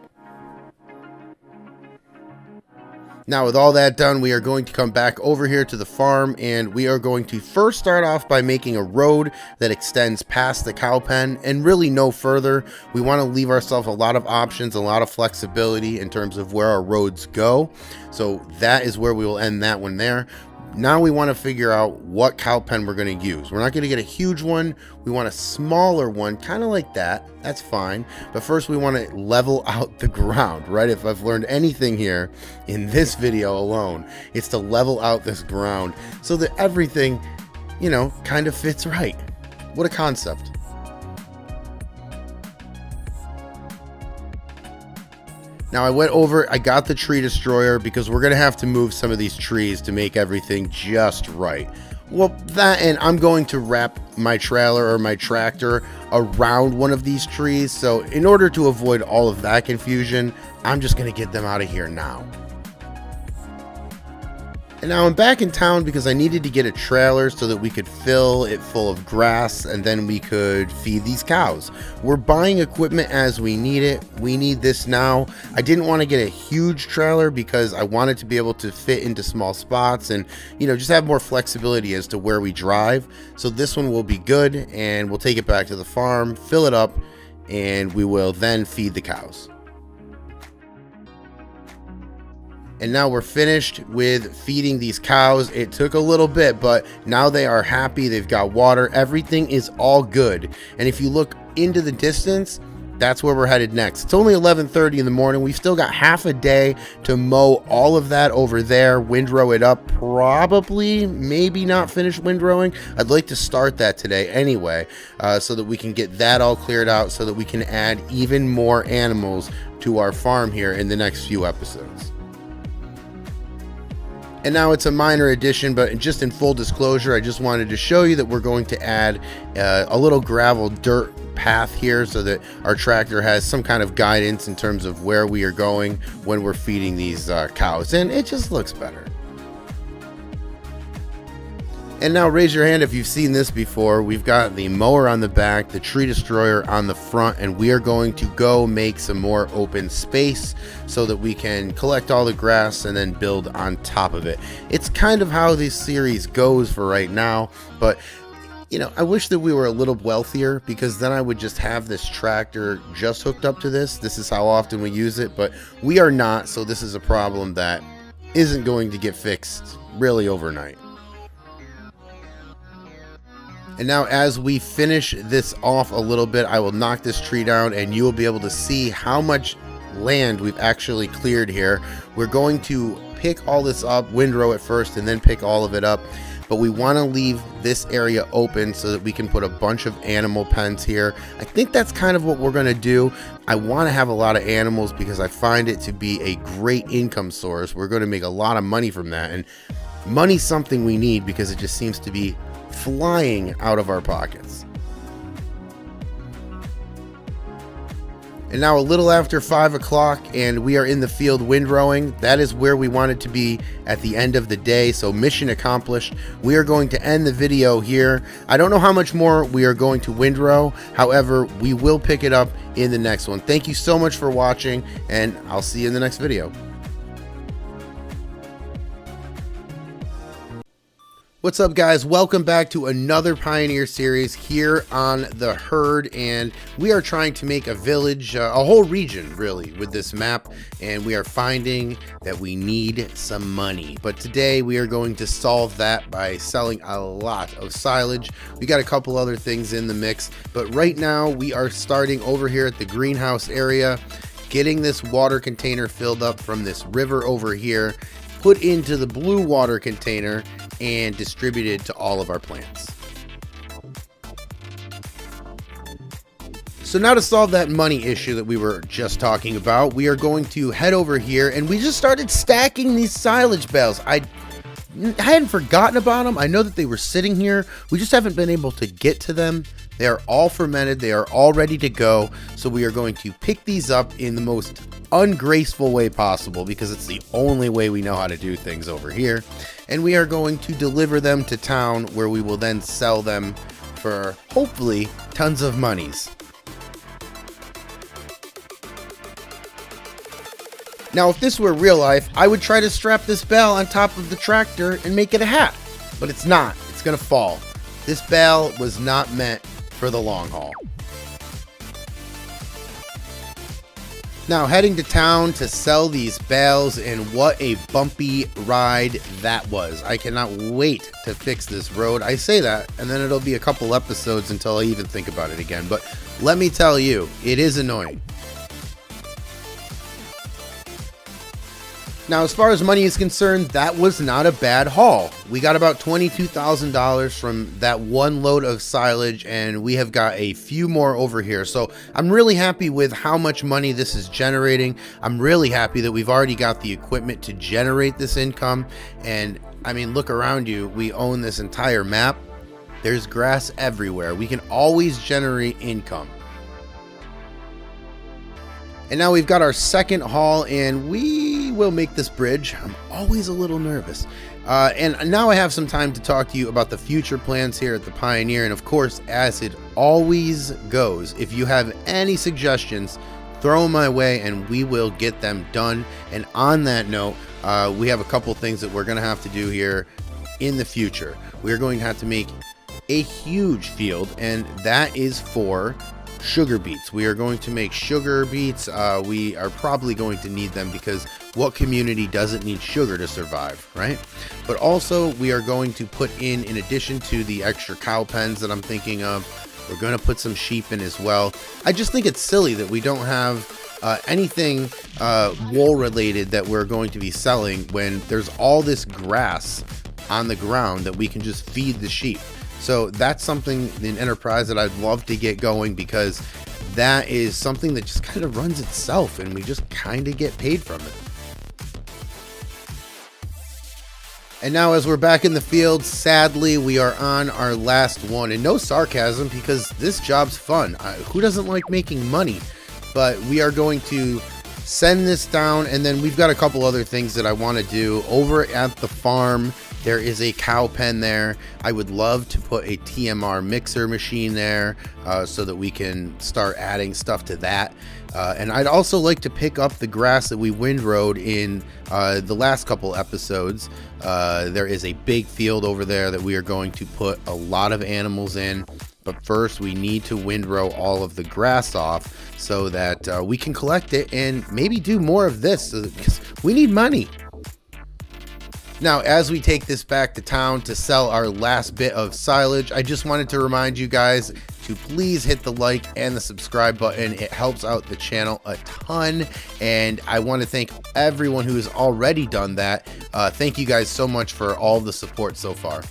Now, with all that done, we are going to come back over here to the farm, and we are going to first start off by making a road that extends past the cow pen and really no further. We want to leave ourselves a lot of options, a lot of flexibility in terms of where our roads go. So that is where we will end that one there. Now we want to figure out what cow pen we're going to use. We're not going to get a huge one. We want a smaller one, kind of like that. That's fine. But first we want to level out the ground, right? If I've learned anything here in this video alone, it's to level out this ground so that everything, you know, kind of fits right. What a concept. Now I went over, I got the tree destroyer because we're going to have to move some of these trees to make everything just right. Well, that, and I'm going to wrap my trailer or my tractor around one of these trees. So in order to avoid all of that confusion, I'm just going to get them out of here now. And now I'm back in town because I needed to get a trailer so that we could fill it full of grass and then we could feed these cows. We're buying equipment as we need it. We need this now. I didn't want to get a huge trailer because I wanted to be able to fit into small spots and, you know, just have more flexibility as to where we drive. So this one will be good, and we'll take it back to the farm, fill it up, and we will then feed the cows. And now we're finished with feeding these cows. It took a little bit, but now they are happy. They've got water. Everything is all good. And if you look into the distance, that's where we're headed next. It's only 11:30 in the morning. We've still got half a day to mow all of that over there, windrow it up, probably, maybe not finish windrowing. I'd like to start that today anyway, so that we can get that all cleared out so that we can add even more animals to our farm here in the next few episodes. And now it's a minor addition, but just in full disclosure, I just wanted to show you that we're going to add a little gravel dirt path here so that our tractor has some kind of guidance in terms of where we are going when we're feeding these cows, and it just looks better. And now raise your hand if you've seen this before. We've got the mower on the back, the tree destroyer on the front, and we are going to go make some more open space so that we can collect all the grass and then build on top of it. It's kind of how this series goes for right now, but you know, I wish that we were a little wealthier, because then I would just have this tractor just hooked up to this. This is how often we use it, but we are not, so this is a problem that isn't going to get fixed really overnight. And now as we finish this off a little bit, I will knock this tree down and you will be able to see how much land we've actually cleared here. We're going to pick all this up, windrow it first, and then pick all of it up. But we want to leave this area open so that we can put a bunch of animal pens here. I think that's kind of what we're going to do. I want to have a lot of animals because I find it to be a great income source. We're going to make a lot of money from that. And money's something we need because it just seems to be flying out of our pockets. And now a little after 5 o'clock and we are in the field windrowing. That is where we wanted to be at the end of the day, so mission accomplished. We are going to end the video here. I don't know how much more we are going to windrow, however we will pick it up in the next one. Thank you so much for watching, and I'll see you in the next video. What's up, guys? Welcome back to another Pioneer series here on the herd, and we are trying to make a village, a whole region really, with this map, and we are finding that we need some money. But today we are going to solve that by selling a lot of silage. We got a couple other things in the mix, but right now we are starting over here at the greenhouse area, getting this water container filled up from this river over here, put into the blue water container, and distributed to all of our plants. So now to solve that money issue that we were just talking about, we are going to head over here, and we just started stacking these silage bales. I hadn't forgotten about them. I know that they were sitting here. We just haven't been able to get to them. They are all fermented. They are all ready to go. So we are going to pick these up in the most ungraceful way possible because it's the only way we know how to do things over here. And we are going to deliver them to town where we will then sell them for hopefully tons of monies. Now, if this were real life, I would try to strap this bale on top of the tractor and make it a hat, but it's not. It's gonna fall. This bale was not meant for the long haul. Now heading to town to sell these bales, and what a bumpy ride that was. I cannot wait to fix this road. I say that and then it'll be a couple episodes until I even think about it again, but let me tell you, it is annoying. Now, as far as money is concerned, that was not a bad haul. We got about $22,000 from that one load of silage, and we have got a few more over here. So I'm really happy with how much money this is generating. I'm really happy that we've already got the equipment to generate this income. And I mean, look around you. We own this entire map. There's grass everywhere. We can always generate income. And now we've got our second haul, and we will make this bridge. I'm always a little nervous. And now I have some time to talk to you about the future plans here at the Pioneer. And of course, as it always goes, if you have any suggestions, throw them my way and we will get them done. And on that note, we have a couple things that we're going to have to do here in the future. We're going to have to make a huge field, and that is for sugar beets. We are going to make sugar beets. We are probably going to need them because what community doesn't need sugar to survive, right? But also we are going to put in addition to the extra cow pens that I'm thinking of, we're going to put some sheep in as well. I just think it's silly that we don't have anything wool related that we're going to be selling when there's all this grass on the ground that we can just feed the sheep. So that's something in enterprise that I'd love to get going, because that is something that just kind of runs itself and we just kind of get paid from it. And now as we're back in the field, sadly, we are on our last one. And no sarcasm, because this job's fun. Who doesn't like making money? But we are going to send this down, and then we've got a couple other things that I want to do. Over at the farm, there is a cow pen there. I would love to put a TMR mixer machine there so that we can start adding stuff to that. And I'd also like to pick up the grass that we windrowed in the last couple episodes. There is a big field over there that we are going to put a lot of animals in. But first, we need to windrow all of the grass off so that we can collect it and maybe do more of this, because we need money. Now, as we take this back to town to sell our last bit of silage, I just wanted to remind you guys to please hit the like and the subscribe button. It helps out the channel a ton, and I want to thank everyone who has already done that. Thank you guys so much for all the support so far.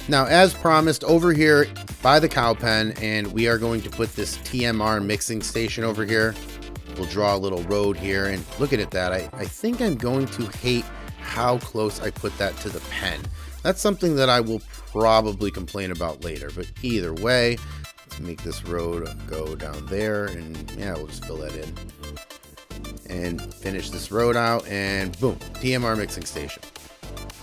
Now, as promised, over here by the cow pen, and we are going to put this TMR mixing station over here. We'll draw a little road here, and look at that. I think I'm going to hate how close I put that to the pen. That's something that I will probably complain about later, but either way, let's make this road go down there, and yeah, we'll just fill that in and finish this road out, and boom, TMR mixing station.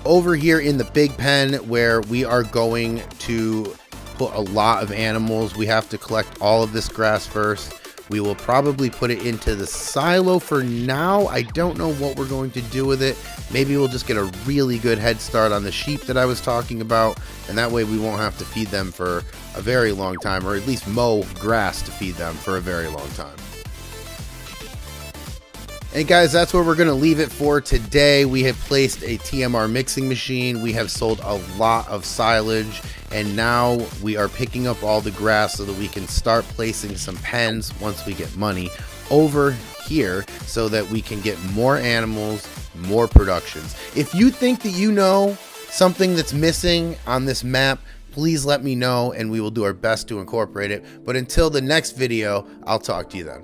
Over here in the big pen where we are going to put a lot of animals, we have to collect all of this grass first. We will probably put it into the silo for now. I don't know what we're going to do with it. Maybe we'll just get a really good head start on the sheep that I was talking about, and that way we won't have to feed them for a very long time, or at least mow grass to feed them for a very long time. And guys, that's where we're going to leave it for today. We have placed a TMR mixing machine. We have sold a lot of silage, and now we are picking up all the grass so that we can start placing some pens once we get money over here so that we can get more animals, more productions. If you think that you know something that's missing on this map, please let me know and we will do our best to incorporate it. But until the next video, I'll talk to you then.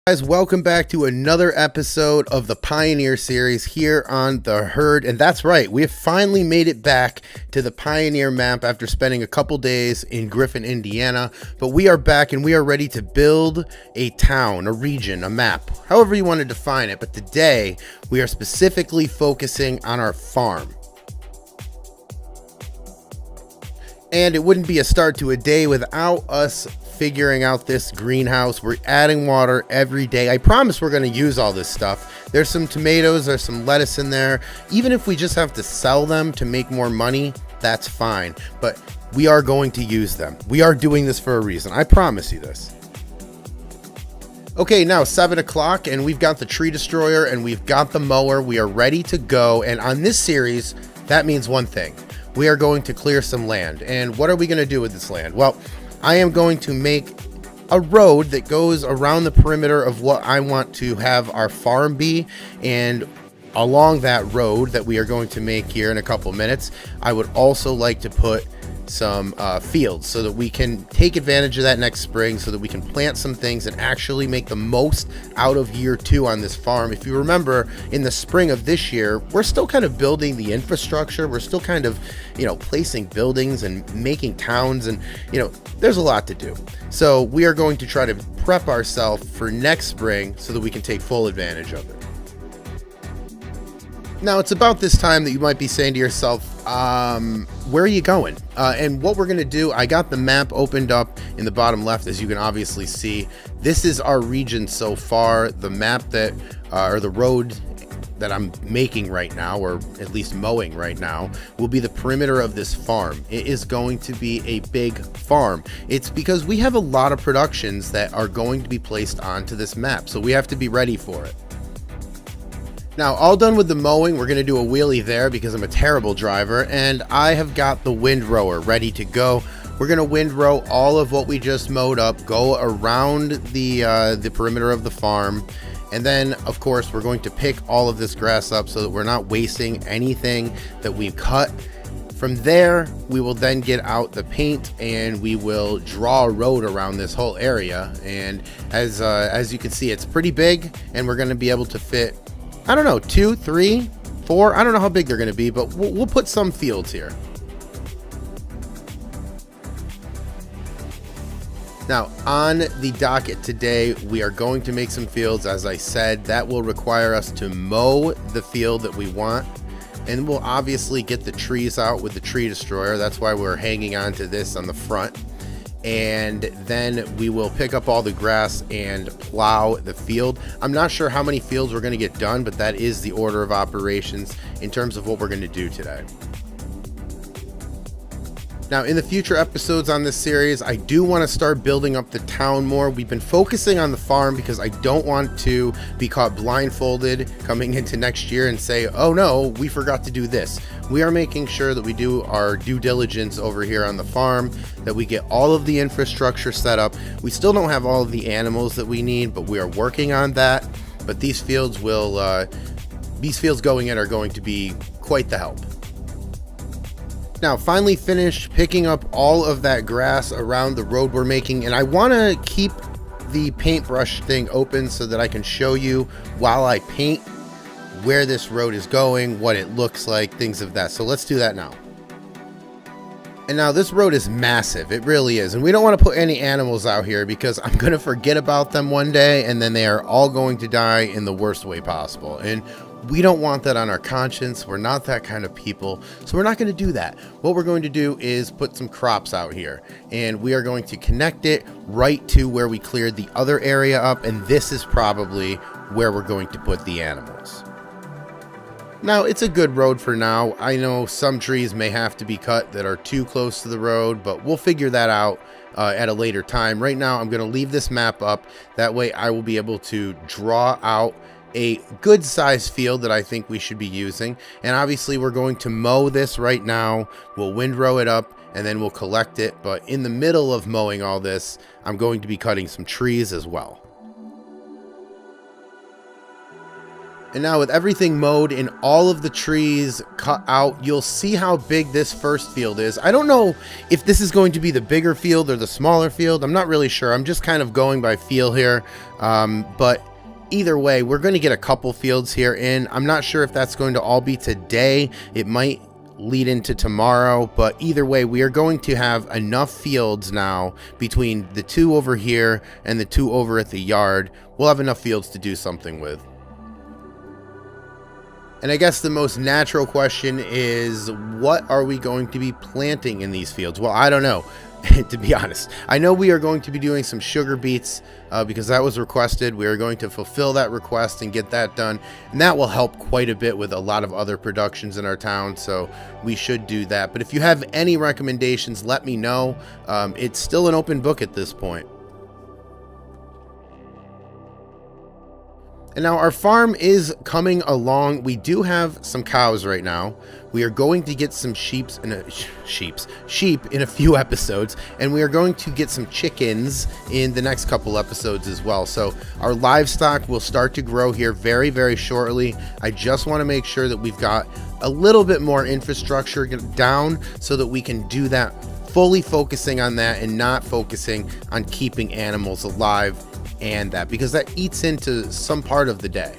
Guys, welcome back to another episode of the Pioneer series here on the Herd. And that's right, we have finally made it back to the Pioneer map after spending a couple days in Griffin, Indiana. But we are back and we are ready to build a town, a region, a map, however you want to define it. But today we are specifically focusing on our farm. And it wouldn't be a start to a day without us figuring out this greenhouse. We're adding water every day. I promise we're going to use all this stuff. There's some tomatoes, there's some lettuce in there. Even if we just have to sell them to make more money, that's fine. But we are going to use them. We are doing this for a reason. I promise you this. Okay, now 7 o'clock and we've got the tree destroyer and we've got the mower. We are ready to go. And on this series, that means one thing. We are going to clear some land. And what are we going to do with this land? Well, I am going to make a road that goes around the perimeter of what I want to have our farm be. And along that road that we are going to make here in a couple minutes, I would also like to put some fields so that we can take advantage of that next spring, so that we can plant some things and actually make the most out of year 2 on this farm. If you remember, in the spring of this year, we're still kind of building the infrastructure. We're still kind of, placing buildings and making towns, and there's a lot to do. So we are going to try to prep ourselves for next spring so that we can take full advantage of it. Now, it's about this time that you might be saying to yourself, where are you going? And what we're going to do, I got the map opened up in the bottom left, as you can obviously see. This is our region so far. The map that, or the road that I'm making right now, or at least mowing right now, will be the perimeter of this farm. It is going to be a big farm. It's because we have a lot of productions that are going to be placed onto this map, so we have to be ready for it. Now, all done with the mowing, we're going to do a wheelie there because I'm a terrible driver, and I have got the windrower ready to go. We're going to windrow all of what we just mowed up, go around the perimeter of the farm, and then, of course, we're going to pick all of this grass up so that we're not wasting anything that we've cut. From there, we will then get out the paint and we will draw a road around this whole area. And as you can see, it's pretty big, and we're going to be able to fit, I don't know, 2, 3, 4. I don't know how big they're going to be, but we'll put some fields here. Now, on the docket today, we are going to make some fields. As I said, that will require us to mow the field that we want. And we'll obviously get the trees out with the tree destroyer. That's why we're hanging on to this on the front. And then we will pick up all the grass and plow the field. I'm not sure how many fields we're going to get done, but that is the order of operations in terms of what we're going to do today. Now, in the future episodes on this series, I do want to start building up the town more. We've been focusing on the farm because I don't want to be caught blindfolded coming into next year and say, oh no, we forgot to do this. We are making sure that we do our due diligence over here on the farm, that we get all of the infrastructure set up. We still don't have all of the animals that we need, but we are working on that. But these fields going in are going to be quite the help. Now, finally finished picking up all of that grass around the road we're making, and I want to keep the paintbrush thing open so that I can show you while I paint where this road is going, what it looks like, things of that. So let's do that now. And now this road is massive. It really is. And we don't want to put any animals out here because I'm going to forget about them one day and then they are all going to die in the worst way possible. And we don't want that on our conscience. We're not that kind of people. So we're not going to do that. What we're going to do is put some crops out here, and we are going to connect it right to where we cleared the other area up. And this is probably where we're going to put the animals. Now, it's a good road for now. I know some trees may have to be cut that are too close to the road, but we'll figure that out at a later time. Right now, I'm going to leave this map up. That way I will be able to draw out a good size field that I think we should be using. And obviously we're going to mow this right now. We'll windrow it up and then we'll collect it. But in the middle of mowing all this, I'm going to be cutting some trees as well. And now with everything mowed and all of the trees cut out, you'll see how big this first field is. I don't know if this is going to be the bigger field or the smaller field. I'm not really sure. I'm just kind of going by feel here. But either way, we're going to get a couple fields here in. I'm not sure if that's going to all be today. It might lead into tomorrow, but either way, we are going to have enough fields now between the two over here and the two over at the yard. We'll have enough fields to do something with. And I guess the most natural question is, what are we going to be planting in these fields? Well, I don't know, to be honest. I know we are going to be doing some sugar beets because that was requested. We are going to fulfill that request and get that done. And that will help quite a bit with a lot of other productions in our town. So we should do that. But if you have any recommendations, let me know. It's still an open book at this point. And now our farm is coming along. We do have some cows right now. We are going to get some sheep in a few episodes, and we are going to get some chickens in the next couple episodes as well. So our livestock will start to grow here very, very shortly. I just want to make sure that we've got a little bit more infrastructure down so that we can do that, fully focusing on that and not focusing on keeping animals alive and that, because that eats into some part of the day.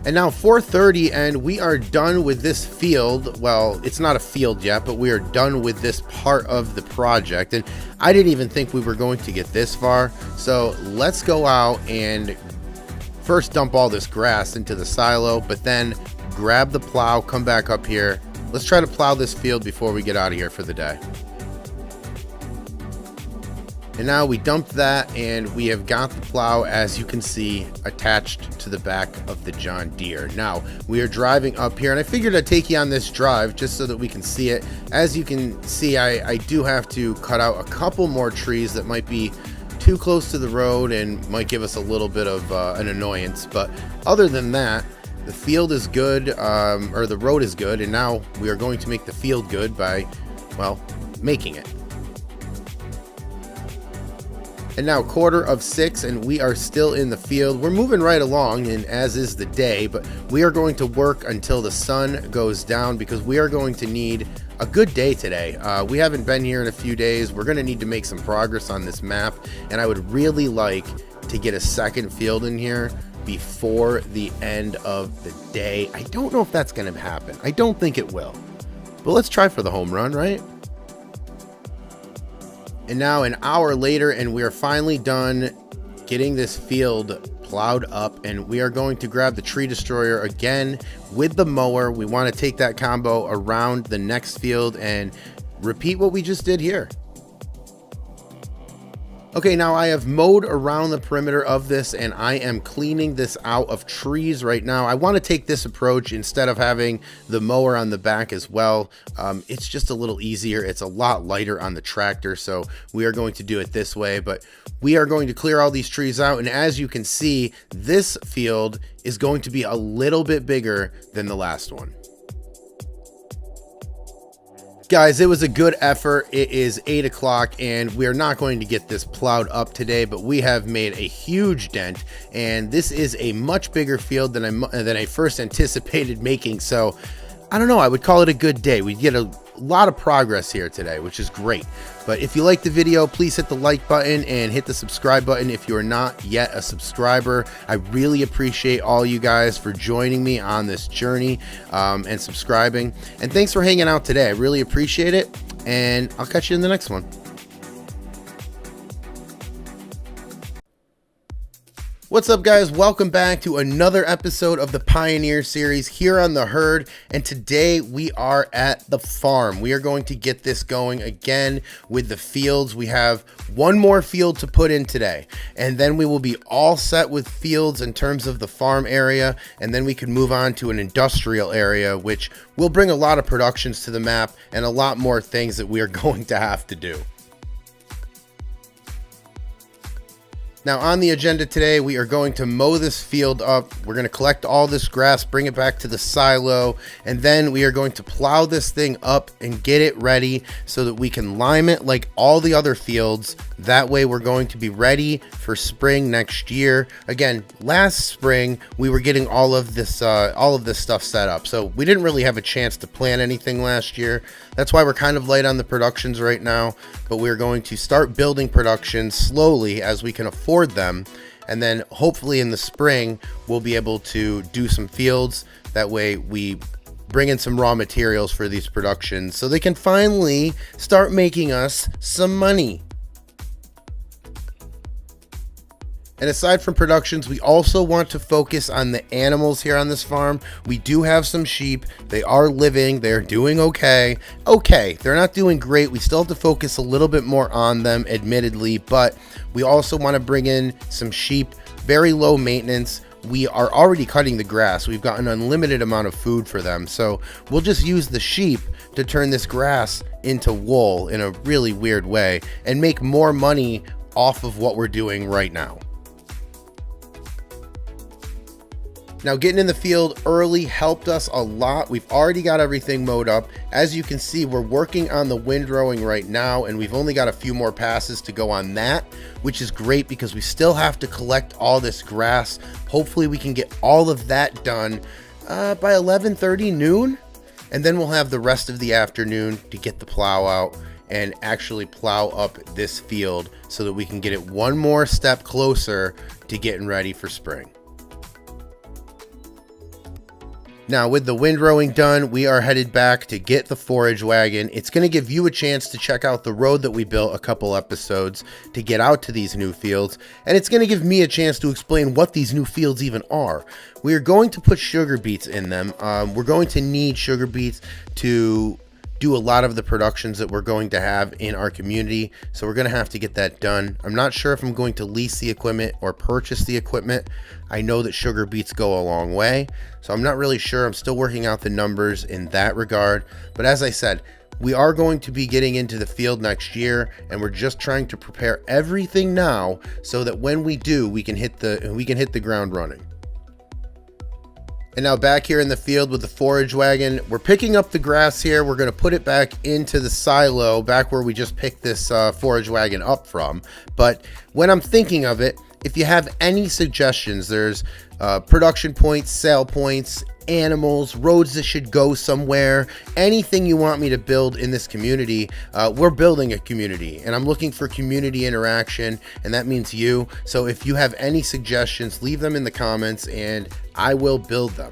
And now 4:30 and we are done with this field. Well, it's not a field yet, but we are done with this part of the project, and I didn't even think we were going to get this far. So let's go out and first dump all this grass into the silo, but then grab the plow, come back up here. Let's try to plow this field before we get out of here for the day. And now we dumped that, and we have got the plow, as you can see, attached to the back of the John Deere. Now we are driving up here, and I figured I'd take you on this drive just so that we can see it. As you can see, I do have to cut out a couple more trees that might be too close to the road and might give us a little bit of an annoyance. But other than that, the field is good, or the road is good, and now we are going to make the field good by, well, making it. And now 5:45, and we are still in the field. We're moving right along, and as is the day, but we are going to work until the sun goes down because we are going to need a good day today. We haven't been here in a few days. We're going to need to make some progress on this map, and I would really like to get a second field in here before the end of the day. I don't know if that's going to happen. I don't think it will, but let's try for the home run, right? And now an hour later, and we are finally done getting this field plowed up, and we are going to grab the tree destroyer again with the mower. We want to take that combo around the next field and repeat what we just did here. Okay, now I have mowed around the perimeter of this, and I am cleaning this out of trees right now. I want to take this approach instead of having the mower on the back as well. It's just a little easier. It's a lot lighter on the tractor, so we are going to do it this way. But we are going to clear all these trees out, and as you can see, this field is going to be a little bit bigger than the last one. Guys, it was a good effort. It is 8 o'clock, and we're not going to get this plowed up today, but we have made a huge dent, and this is a much bigger field than I first anticipated making. So I don't know, I would call it a good day. We get a lot of progress here today, which is great. But if you like the video, please hit the like button and hit the subscribe button if you're not yet a subscriber. I really appreciate all you guys for joining me on this journey and subscribing. And thanks for hanging out today. I really appreciate it, and I'll catch you in the next one. What's up, guys? Welcome back to another episode of the Pioneer series here on the herd, and today we are at the farm. We are going to get this going again with the fields. We have one more field to put in today, and then we will be all set with fields in terms of the farm area, and then we can move on to an industrial area, which will bring a lot of productions to the map and a lot more things that we are going to have to do. Now on the agenda today, we are going to mow this field up. We're going to collect all this grass, bring it back to the silo, and then we are going to plow this thing up and get it ready so that we can lime it like all the other fields That way we're going to be ready for spring next year. Again, last spring we were getting all of this stuff set up, so we didn't really have a chance to plan anything last year. That's why we're kind of light on the productions right now, but we're going to start building productions slowly as we can afford them, and then hopefully in the spring we'll be able to do some fields. That way we bring in some raw materials for these productions so they can finally start making us some money. And aside from productions, we also want to focus on the animals here on this farm. We do have some sheep. They are living. They're doing okay. They're not doing great. We still have to focus a little bit more on them, admittedly, but we also want to bring in some sheep. Very low maintenance. We are already cutting the grass. We've got an unlimited amount of food for them. So we'll just use the sheep to turn this grass into wool in a really weird way and make more money off of what we're doing right now. Now, getting in the field early helped us a lot. We've already got everything mowed up. As you can see, we're working on the windrowing right now, and we've only got a few more passes to go on that, which is great because we still have to collect all this grass. Hopefully we can get all of that done by 11:30 noon, and then we'll have the rest of the afternoon to get the plow out and actually plow up this field so that we can get it one more step closer to getting ready for spring. Now, with the windrowing done, we are headed back to get the forage wagon. It's going to give you a chance to check out the road that we built a couple episodes to get out to these new fields. And it's going to give me a chance to explain what these new fields even are. We are going to put sugar beets in them. We're going to need sugar beets to do a lot of the productions that we're going to have in our community. So we're going to have to get that done. I'm not sure if I'm going to lease the equipment or purchase the equipment. I know that sugar beets go a long way, so I'm not really sure. I'm still working out the numbers in that regard. But as I said, we are going to be getting into the field next year, and we're just trying to prepare everything now so that when we do, we can hit the ground running. And now back here in the field with the forage wagon, we're picking up the grass here. We're going to put it back into the silo, back where we just picked this forage wagon up from. But when I'm thinking of it, if you have any suggestions, there's production points, sale points, animals, roads that should go somewhere, anything you want me to build in this community, we're building a community, and I'm looking for community interaction, and that means you. So if you have any suggestions, leave them in the comments and I will build them.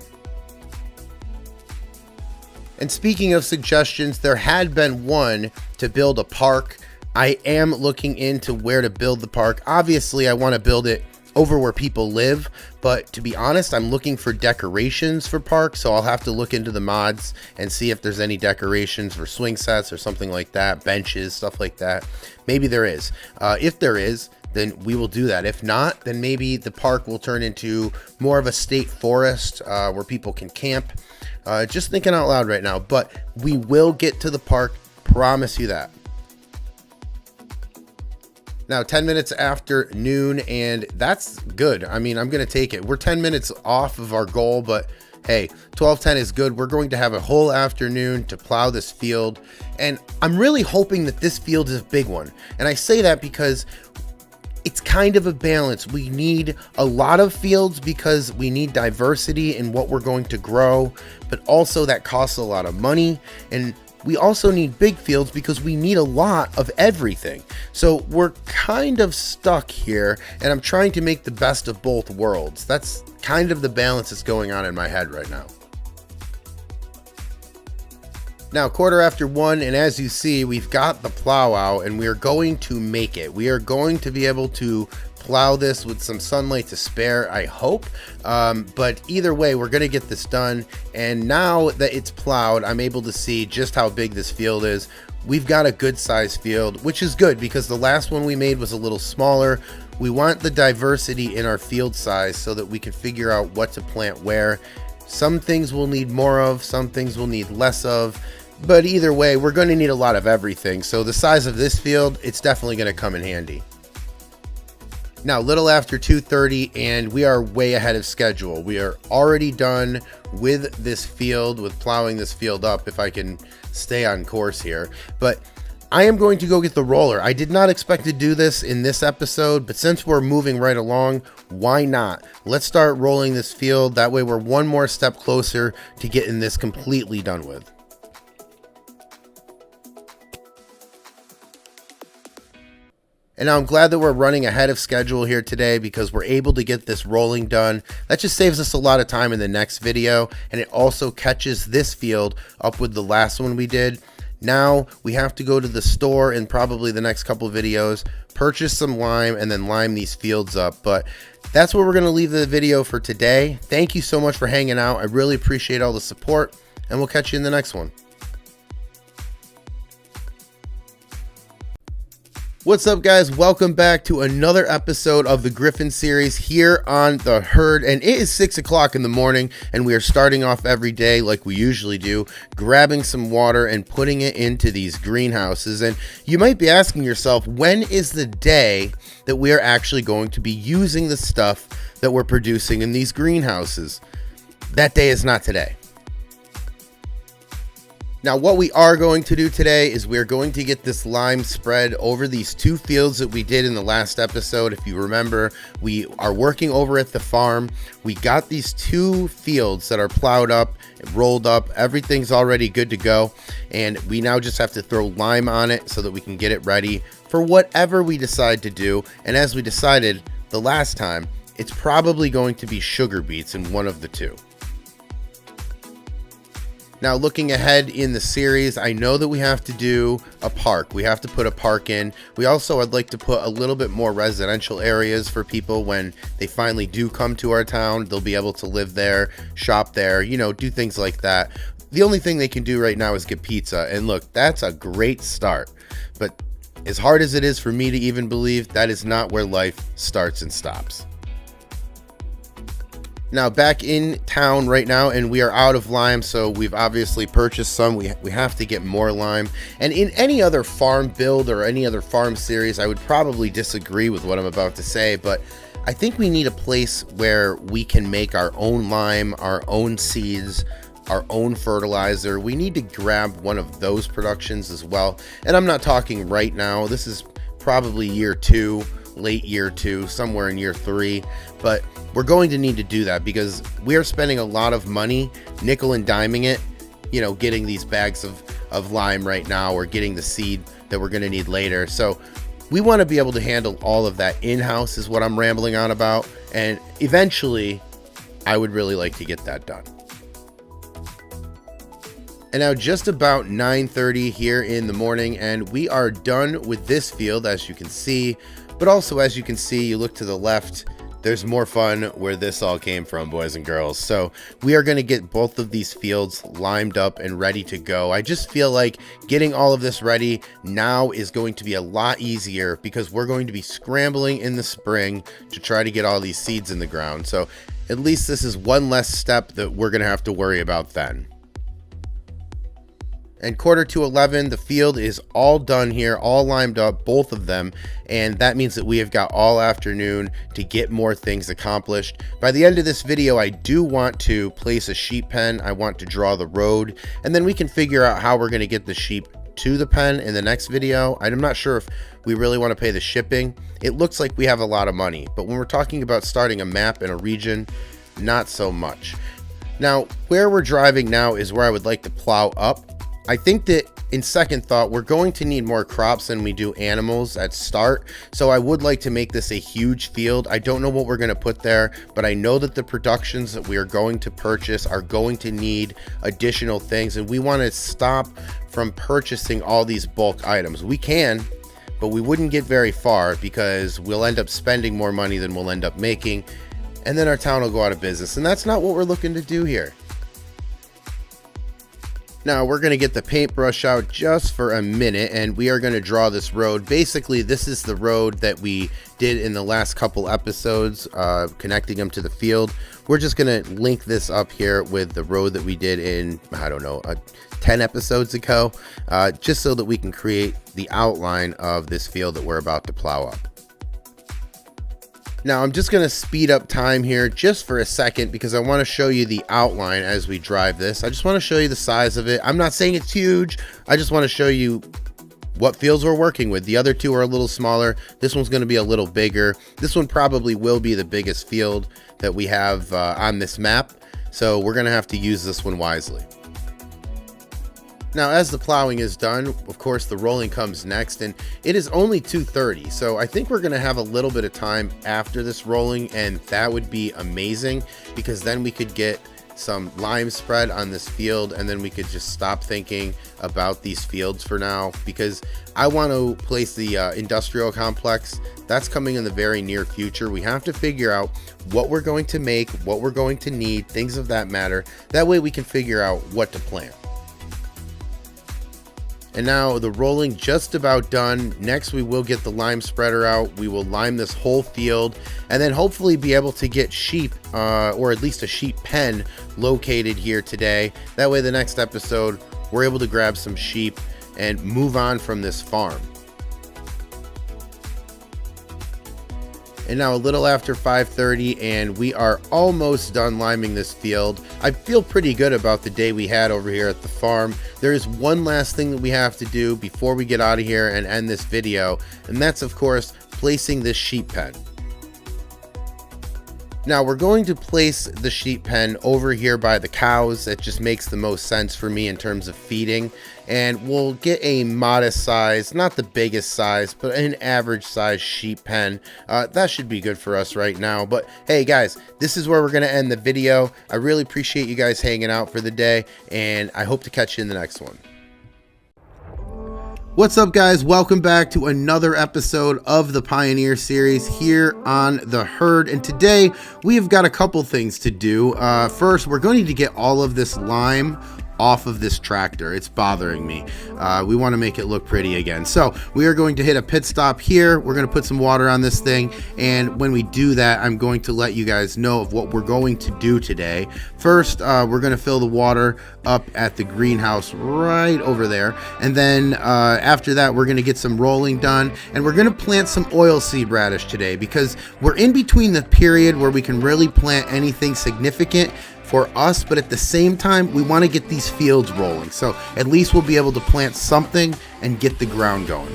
And speaking of suggestions, there had been one to build a park. I am looking into where to build the park. Obviously, I want to build it over where people live, but to be honest, I'm looking for decorations for parks, so I'll have to look into the mods and see if there's any decorations for swing sets or something like that, benches, stuff like that. Maybe there is. If there is, then we will do that. If not, then maybe the park will turn into more of a state forest where people can camp. Just thinking out loud right now, but we will get to the park, promise you that. Now, 10 minutes after noon, and that's good. I mean, I'm going to take it. We're 10 minutes off of our goal, but hey, 12:10 is good. We're going to have a whole afternoon to plow this field, and I'm really hoping that this field is a big one. And I say that because it's kind of a balance. We need a lot of fields because we need diversity in what we're going to grow, but also that costs a lot of money, and we also need big fields because we need a lot of everything. So we're kind of stuck here, and I'm trying to make the best of both worlds. That's kind of the balance that's going on in my head right now. Now, 1:15, and as you see, we've got the plow out, and we are going to make it. We are going to be able to plow this with some sunlight to spare, I hope. But either way, we're going to get this done. And now that it's plowed, I'm able to see just how big this field is. We've got a good sized field, which is good because the last one we made was a little smaller. We want the diversity in our field size so that we can figure out what to plant where. Some things we'll need more of, some things we'll need less of. But either way, we're going to need a lot of everything. So the size of this field, it's definitely going to come in handy. Now, a little after 2:30, and we are way ahead of schedule. We are already done with this field, with plowing this field up, if I can stay on course here. But I am going to go get the roller. I did not expect to do this in this episode, but since we're moving right along, why not? Let's start rolling this field. That way we're one more step closer to getting this completely done with. And now I'm glad that we're running ahead of schedule here today because we're able to get this rolling done. That just saves us a lot of time in the next video, and it also catches this field up with the last one we did. Now we have to go to the store in probably the next couple of videos, purchase some lime, and then lime these fields up. But that's where we're going to leave the video for today. Thank you so much for hanging out. I really appreciate all the support, and we'll catch you in the next one. What's up, guys? Welcome back to another episode of the Griffin series here on the herd, and it is 6 o'clock in the morning, and we are starting off every day like we usually do, grabbing some water and putting it into these greenhouses. And you might be asking yourself, when is the day that we are actually going to be using the stuff that we're producing in these greenhouses? That day is not today. Now, what we are going to do today is we're going to get this lime spread over these two fields that we did in the last episode. If you remember, we are working over at the farm. We got these two fields that are plowed up, rolled up. Everything's already good to go. And we now just have to throw lime on it so that we can get it ready for whatever we decide to do. And as we decided the last time, it's probably going to be sugar beets in one of the two. Now, looking ahead in the series, I know that we have to do a park. We have to put a park in. We also would like to put a little bit more residential areas for people when they finally do come to our town. They'll be able to live there, shop there, you know, do things like that. The only thing they can do right now is get pizza. And look, that's a great start. But as hard as it is for me to even believe, that is not where life starts and stops. Now, back in town right now, and we are out of lime, so we've obviously purchased some. We have to get more lime. And in any other farm build or any other farm series, I would probably disagree with what I'm about to say, but I think we need a place where we can make our own lime, our own seeds, our own fertilizer. We need to grab one of those productions as well. And I'm not talking right now. This is probably year 2. Late year 2, somewhere in year 3, but we're going to need to do that because we are spending a lot of money nickel and diming it, you know, getting these bags of lime right now or getting the seed that we're going to need later. So we want to be able to handle all of that in-house is what I'm rambling on about, and eventually I would really like to get that done. And now just about 9:30 here in the morning, and we are done with this field, as you can see. But also, as you can see, you look to the left, there's more fun where this all came from, boys and girls. So we are going to get both of these fields limed up and ready to go. I just feel like getting all of this ready now is going to be a lot easier because we're going to be scrambling in the spring to try to get all these seeds in the ground. So at least this is one less step that we're going to have to worry about then. And 10:45, the field is all done here, all limed up, both of them. And that means that we have got all afternoon to get more things accomplished. By the end of this video, I do want to place a sheep pen. I want to draw the road, and then we can figure out how we're going to get the sheep to the pen in the next video. I'm not sure if we really want to pay the shipping. It looks like we have a lot of money, but when we're talking about starting a map in a region, not so much. Now, where we're driving now is where I would like to plow up. I think that in second thought, we're going to need more crops than we do animals at start. So I would like to make this a huge field. I don't know what we're going to put there, but I know that the productions that we are going to purchase are going to need additional things. And we want to stop from purchasing all these bulk items. We can, but we wouldn't get very far because we'll end up spending more money than we'll end up making. And then our town will go out of business. And that's not what we're looking to do here. Now we're going to get the paintbrush out just for a minute, and we are going to draw this road. Basically, this is the road that we did in the last couple episodes, connecting them to the field. We're just going to link this up here with the road that we did in, I don't know, 10 episodes ago, just so that we can create the outline of this field that we're about to plow up. Now I'm just going to speed up time here just for a second because I want to show you the outline as we drive this. I just want to show you the size of it. I'm not saying it's huge. I just want to show you what fields we're working with. The other two are a little smaller. This one's going to be a little bigger. This one probably will be the biggest field that we have on this map. So we're going to have to use this one wisely. Now, as the plowing is done, of course, the rolling comes next, and it is only 2:30. So I think we're going to have a little bit of time after this rolling, and that would be amazing because then we could get some lime spread on this field, and then we could just stop thinking about these fields for now, because I want to place the industrial complex. That's coming in the very near future. We have to figure out what we're going to make, what we're going to need, things of that matter. That way we can figure out what to plant. And now the rolling just about done. Next, we will get the lime spreader out. We will lime this whole field and then hopefully be able to get sheep or at least a sheep pen located here today. That way the next episode, we're able to grab some sheep and move on from this farm. And now a little after 5:30, and we are almost done liming this field. I feel pretty good about the day we had over here at the farm. There is one last thing that we have to do before we get out of here and end this video, and that's of course placing this sheep pen. Now we're going to place the sheep pen over here by the cows. That just makes the most sense for me in terms of feeding. And we'll get a modest size, not the biggest size, but an average size sheep pen. That should be good for us right now. But hey guys, this is where we're going to end the video. I really appreciate you guys hanging out for the day, and I hope to catch you in the next one. What's up guys, welcome back to another episode of the Pioneer series here on the herd, and today we've got a couple things to do. First, we're going to get all of this lime off of this tractor. It's bothering me. We want to make it look pretty again. So we are going to hit a pit stop here. We're going to put some water on this thing, and when we do that, I'm going to let you guys know of what we're going to do today. First, we're going to fill the water up at the greenhouse right over there, and then after that we're going to get some rolling done, and we're going to plant some oilseed radish today because we're in between the period where we can really plant anything significant for us, but at the same time we want to get these fields rolling, so at least we'll be able to plant something and get the ground going.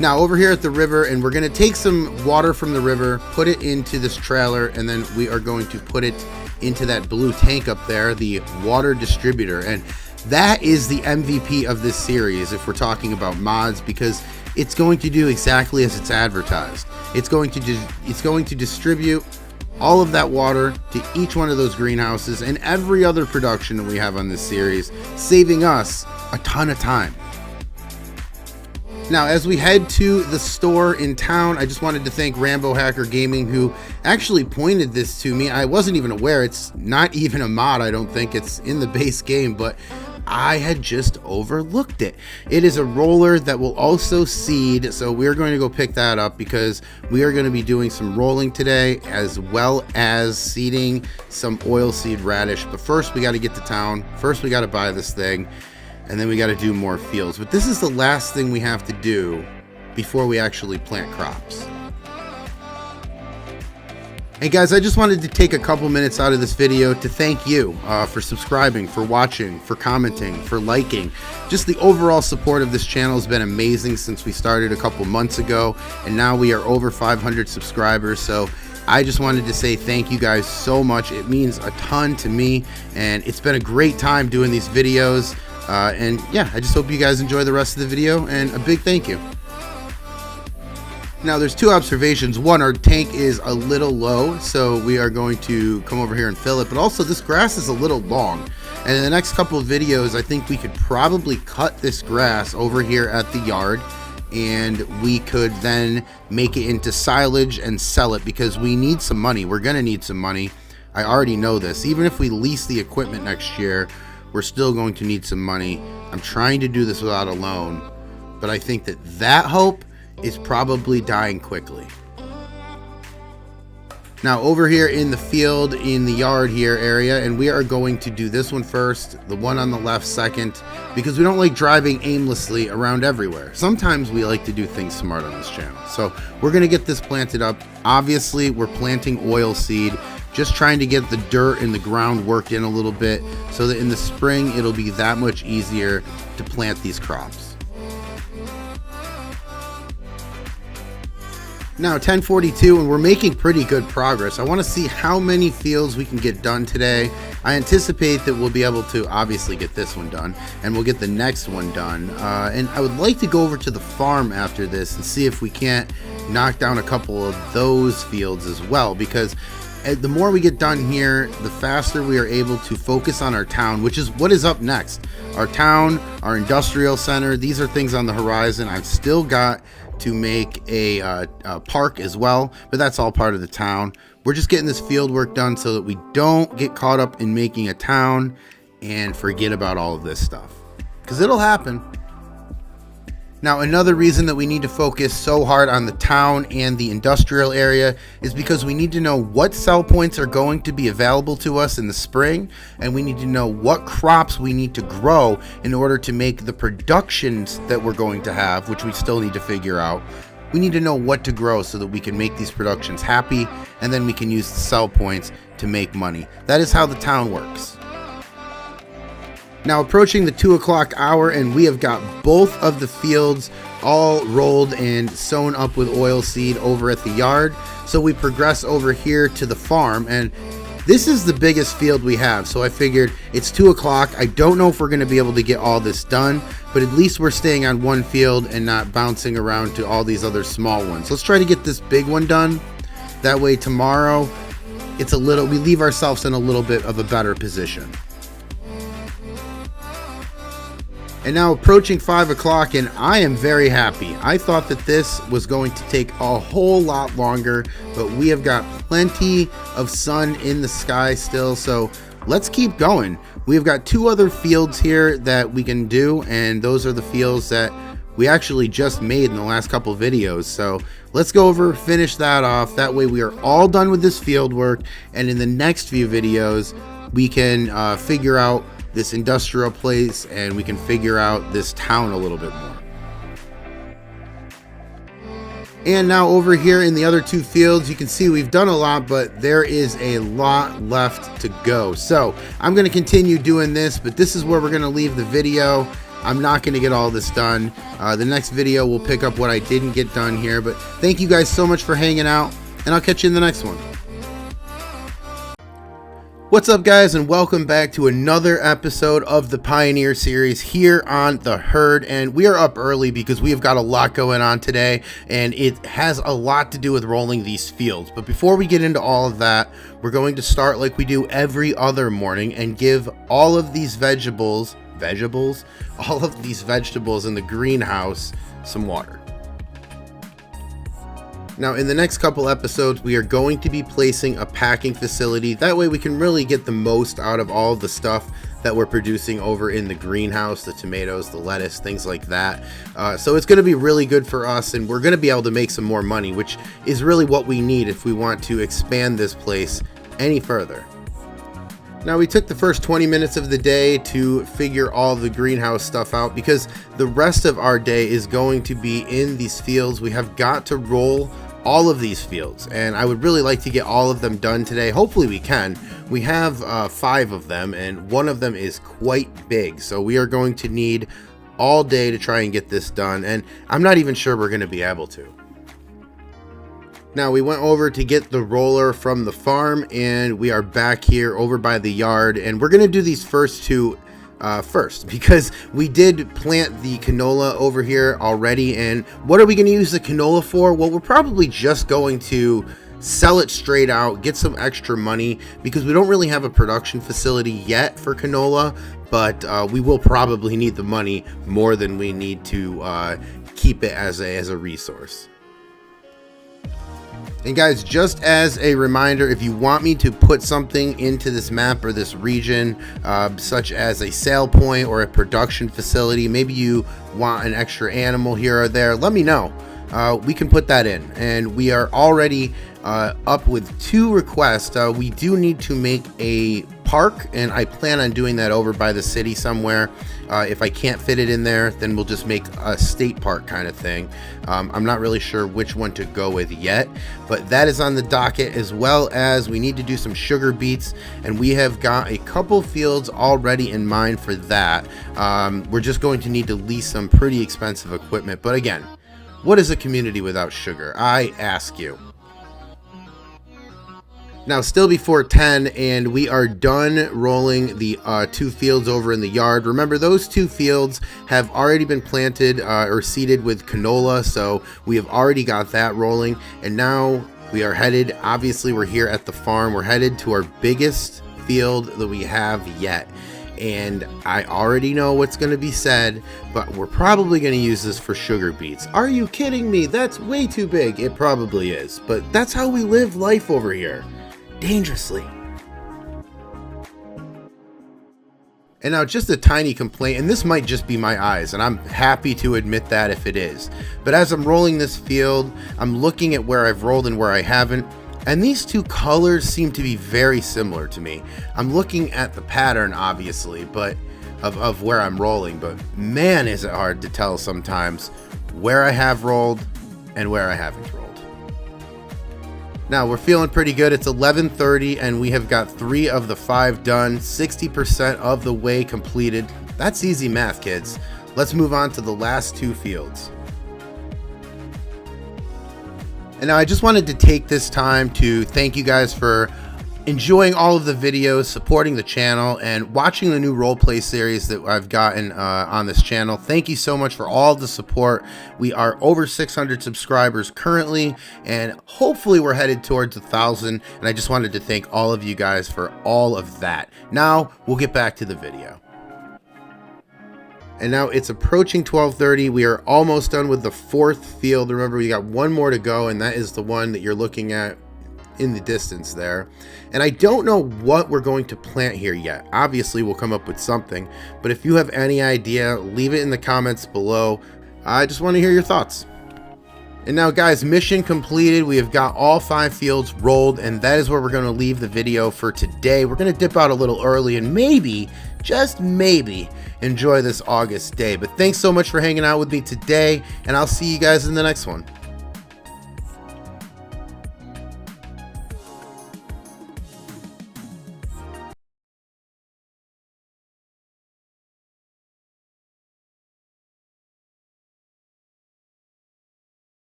Now over here at the river, and we're going to take some water from the river, put it into this trailer, and then we are going to put it into that blue tank up there, the water distributor. And that is the MVP of this series if we're talking about mods, because it's going to do exactly as it's advertised. It's going to distribute all of that water to each one of those greenhouses and every other production that we have on this series, saving us a ton of time. Now, as we head to the store in town, I just wanted to thank Rambo Hacker Gaming, who actually pointed this to me. I wasn't even aware. It's not even a mod, I don't think. It's in the base game, but I had just overlooked it. It is a roller that will also seed, so we're going to go pick that up because we are going to be doing some rolling today as well as seeding some oilseed radish. But first we got to get to town. First we got to buy this thing, and then we got to do more fields. But this is the last thing we have to do before we actually plant crops. Hey guys, I just wanted to take a couple minutes out of this video to thank you for subscribing, for watching, for commenting, for liking. Just the overall support of this channel has been amazing since we started a couple months ago, and now we are over 500 subscribers. So I just wanted to say thank you guys so much. It means a ton to me, and it's been a great time doing these videos. And yeah, I just hope you guys enjoy the rest of the video, and a big thank you. Now there's two observations. One, our tank is a little low, so we are going to come over here and fill it, but also this grass is a little long, and in the next couple of videos I think we could probably cut this grass over here at the yard, and we could then make it into silage and sell it because we need some money. We're gonna need some money. I already know this. Even if we lease the equipment next year, we're still going to need some money. I'm trying to do this without a loan, but I think that hope is probably dying quickly. Now over here in the field, in the yard here area, and we are going to do this one first, the one on the left second, because we don't like driving aimlessly around everywhere. Sometimes we like to do things smart on this channel. So we're going to get this planted up. Obviously we're planting oil seed just trying to get the dirt and the ground worked in a little bit so that in the spring it'll be that much easier to plant these crops. Now 10:42 and we're making pretty good progress. I want to see how many fields we can get done today. I anticipate that we'll be able to obviously get this one done and we'll get the next one done. And I would like to go over to the farm after this and see if we can't knock down a couple of those fields as well, because the more we get done here, the faster we are able to focus on our town, which is what is up next. Our town, our industrial center, these are things on the horizon. I've still got to make a park as well, but that's all part of the town. We're just getting this field work done so that we don't get caught up in making a town and forget about all of this stuff, because it'll happen. Now, another reason that we need to focus so hard on the town and the industrial area is because we need to know what sell points are going to be available to us in the spring, and we need to know what crops we need to grow in order to make the productions that we're going to have, which we still need to figure out. We need to know what to grow so that we can make these productions happy, and then we can use the sell points to make money. That is how the town works. Now approaching the 2 o'clock hour, and we have got both of the fields all rolled and sewn up with oil seed over at the yard. So we progress over here to the farm, and this is the biggest field we have. So I figured it's 2 o'clock. I don't know if we're going to be able to get all this done, but at least we're staying on one field and not bouncing around to all these other small ones. Let's try to get this big one done. That way tomorrow we leave ourselves in a little bit of a better position. And now approaching 5 o'clock, and I am very happy. I thought that this was going to take a whole lot longer, but we have got plenty of sun in the sky still, so let's keep going. We've got 2 other fields here that we can do, and those are the fields that we actually just made in the last couple videos. So let's go over, finish that off. That way we are all done with this field work, and in the next few videos we can figure out this industrial place, and we can figure out this town a little bit more. And now over here in the other 2 fields, you can see we've done a lot, but there is a lot left to go. So I'm going to continue doing this, but this is where we're going to leave the video. I'm not going to get all this done. The next video will pick up what I didn't get done here, but thank you guys so much for hanging out, and I'll catch you in the next one. What's up, guys, and welcome back to another episode of the Pioneer series here on The Herd. And we are up early because we have got a lot going on today, and it has a lot to do with rolling these fields. But before we get into all of that, we're going to start like we do every other morning and give all of these vegetables all of these vegetables in the greenhouse some water. Now, in the next couple episodes, we are going to be placing a packing facility. That way we can really get the most out of all of the stuff that we're producing over in the greenhouse, the tomatoes, the lettuce, things like that. So it's going to be really good for us, and we're going to be able to make some more money, which is really what we need if we want to expand this place any further. Now, we took the first 20 minutes of the day to figure all the greenhouse stuff out because the rest of our day is going to be in these fields. We have got to roll all of these fields, and I would really like to get all of them done today. Hopefully we can. We have 5 of them, and one of them is quite big, so we are going to need all day to try and get this done, and I'm not even sure we're going to be able to. Now, we went over to get the roller from the farm, and we are back here over by the yard, and we're going to do these first 2 first because we did plant the canola over here already. And what are we going to use the canola for? Well, we're probably just going to sell it straight out, get some extra money, because we don't really have a production facility yet for canola, but we will probably need the money more than we need to keep it as a resource. And guys, just as a reminder, if you want me to put something into this map or this region, such as a sale point or a production facility, maybe you want an extra animal here or there, let me know. We can put that in. And we are already up with 2 requests. We do need to make a park, and I plan on doing that over by the city somewhere. If I can't fit it in there, then we'll just make a state park kind of thing. I'm not really sure which one to go with yet, but that is on the docket, as well as we need to do some sugar beets, and we have got a couple fields already in mind for that. We're just going to need to lease some pretty expensive equipment, but again, what is a community without sugar, I ask you? Now, still before 10, and we are done rolling the 2 fields over in the yard. Remember, those 2 fields have already been planted or seeded with canola, so we have already got that rolling. And now we are headed, obviously we're here at the farm, we're headed to our biggest field that we have yet. And I already know what's going to be said, but we're probably going to use this for sugar beets. Are you kidding me? That's way too big. It probably is, but that's how we live life over here. Dangerously. And now just a tiny complaint, and this might just be my eyes, and I'm happy to admit that if it is. But as I'm rolling this field, I'm looking at where I've rolled and where I haven't, and these 2 colors seem to be very similar to me. I'm looking at the pattern, obviously, but of where I'm rolling, but man, is it hard to tell sometimes where I have rolled and where I haven't rolled. Now we're feeling pretty good. It's 11:30 and we have got 3 of the 5 done, 60% of the way completed. That's easy math, kids. Let's move on to the last 2 fields. And now I just wanted to take this time to thank you guys for enjoying all of the videos, supporting the channel, and watching the new roleplay series that I've gotten on this channel. Thank you so much for all the support. We are over 600 subscribers currently, and hopefully we're headed towards 1,000. And I just wanted to thank all of you guys for all of that. Now we'll get back to the video. And now it's approaching 12:30. We are almost done with the 4th field. Remember, we got 1 more to go, and that is the one that you're looking at in the distance there. And I don't know what we're going to plant here yet. Obviously we'll come up with something, but if you have any idea, leave it in the comments below. I just want to hear your thoughts. And now guys, mission completed. We have got all 5 fields rolled, and that is where we're going to leave the video for today. We're going to dip out a little early and maybe, just maybe, enjoy this August day. But thanks so much for hanging out with me today, and I'll see you guys in the next one.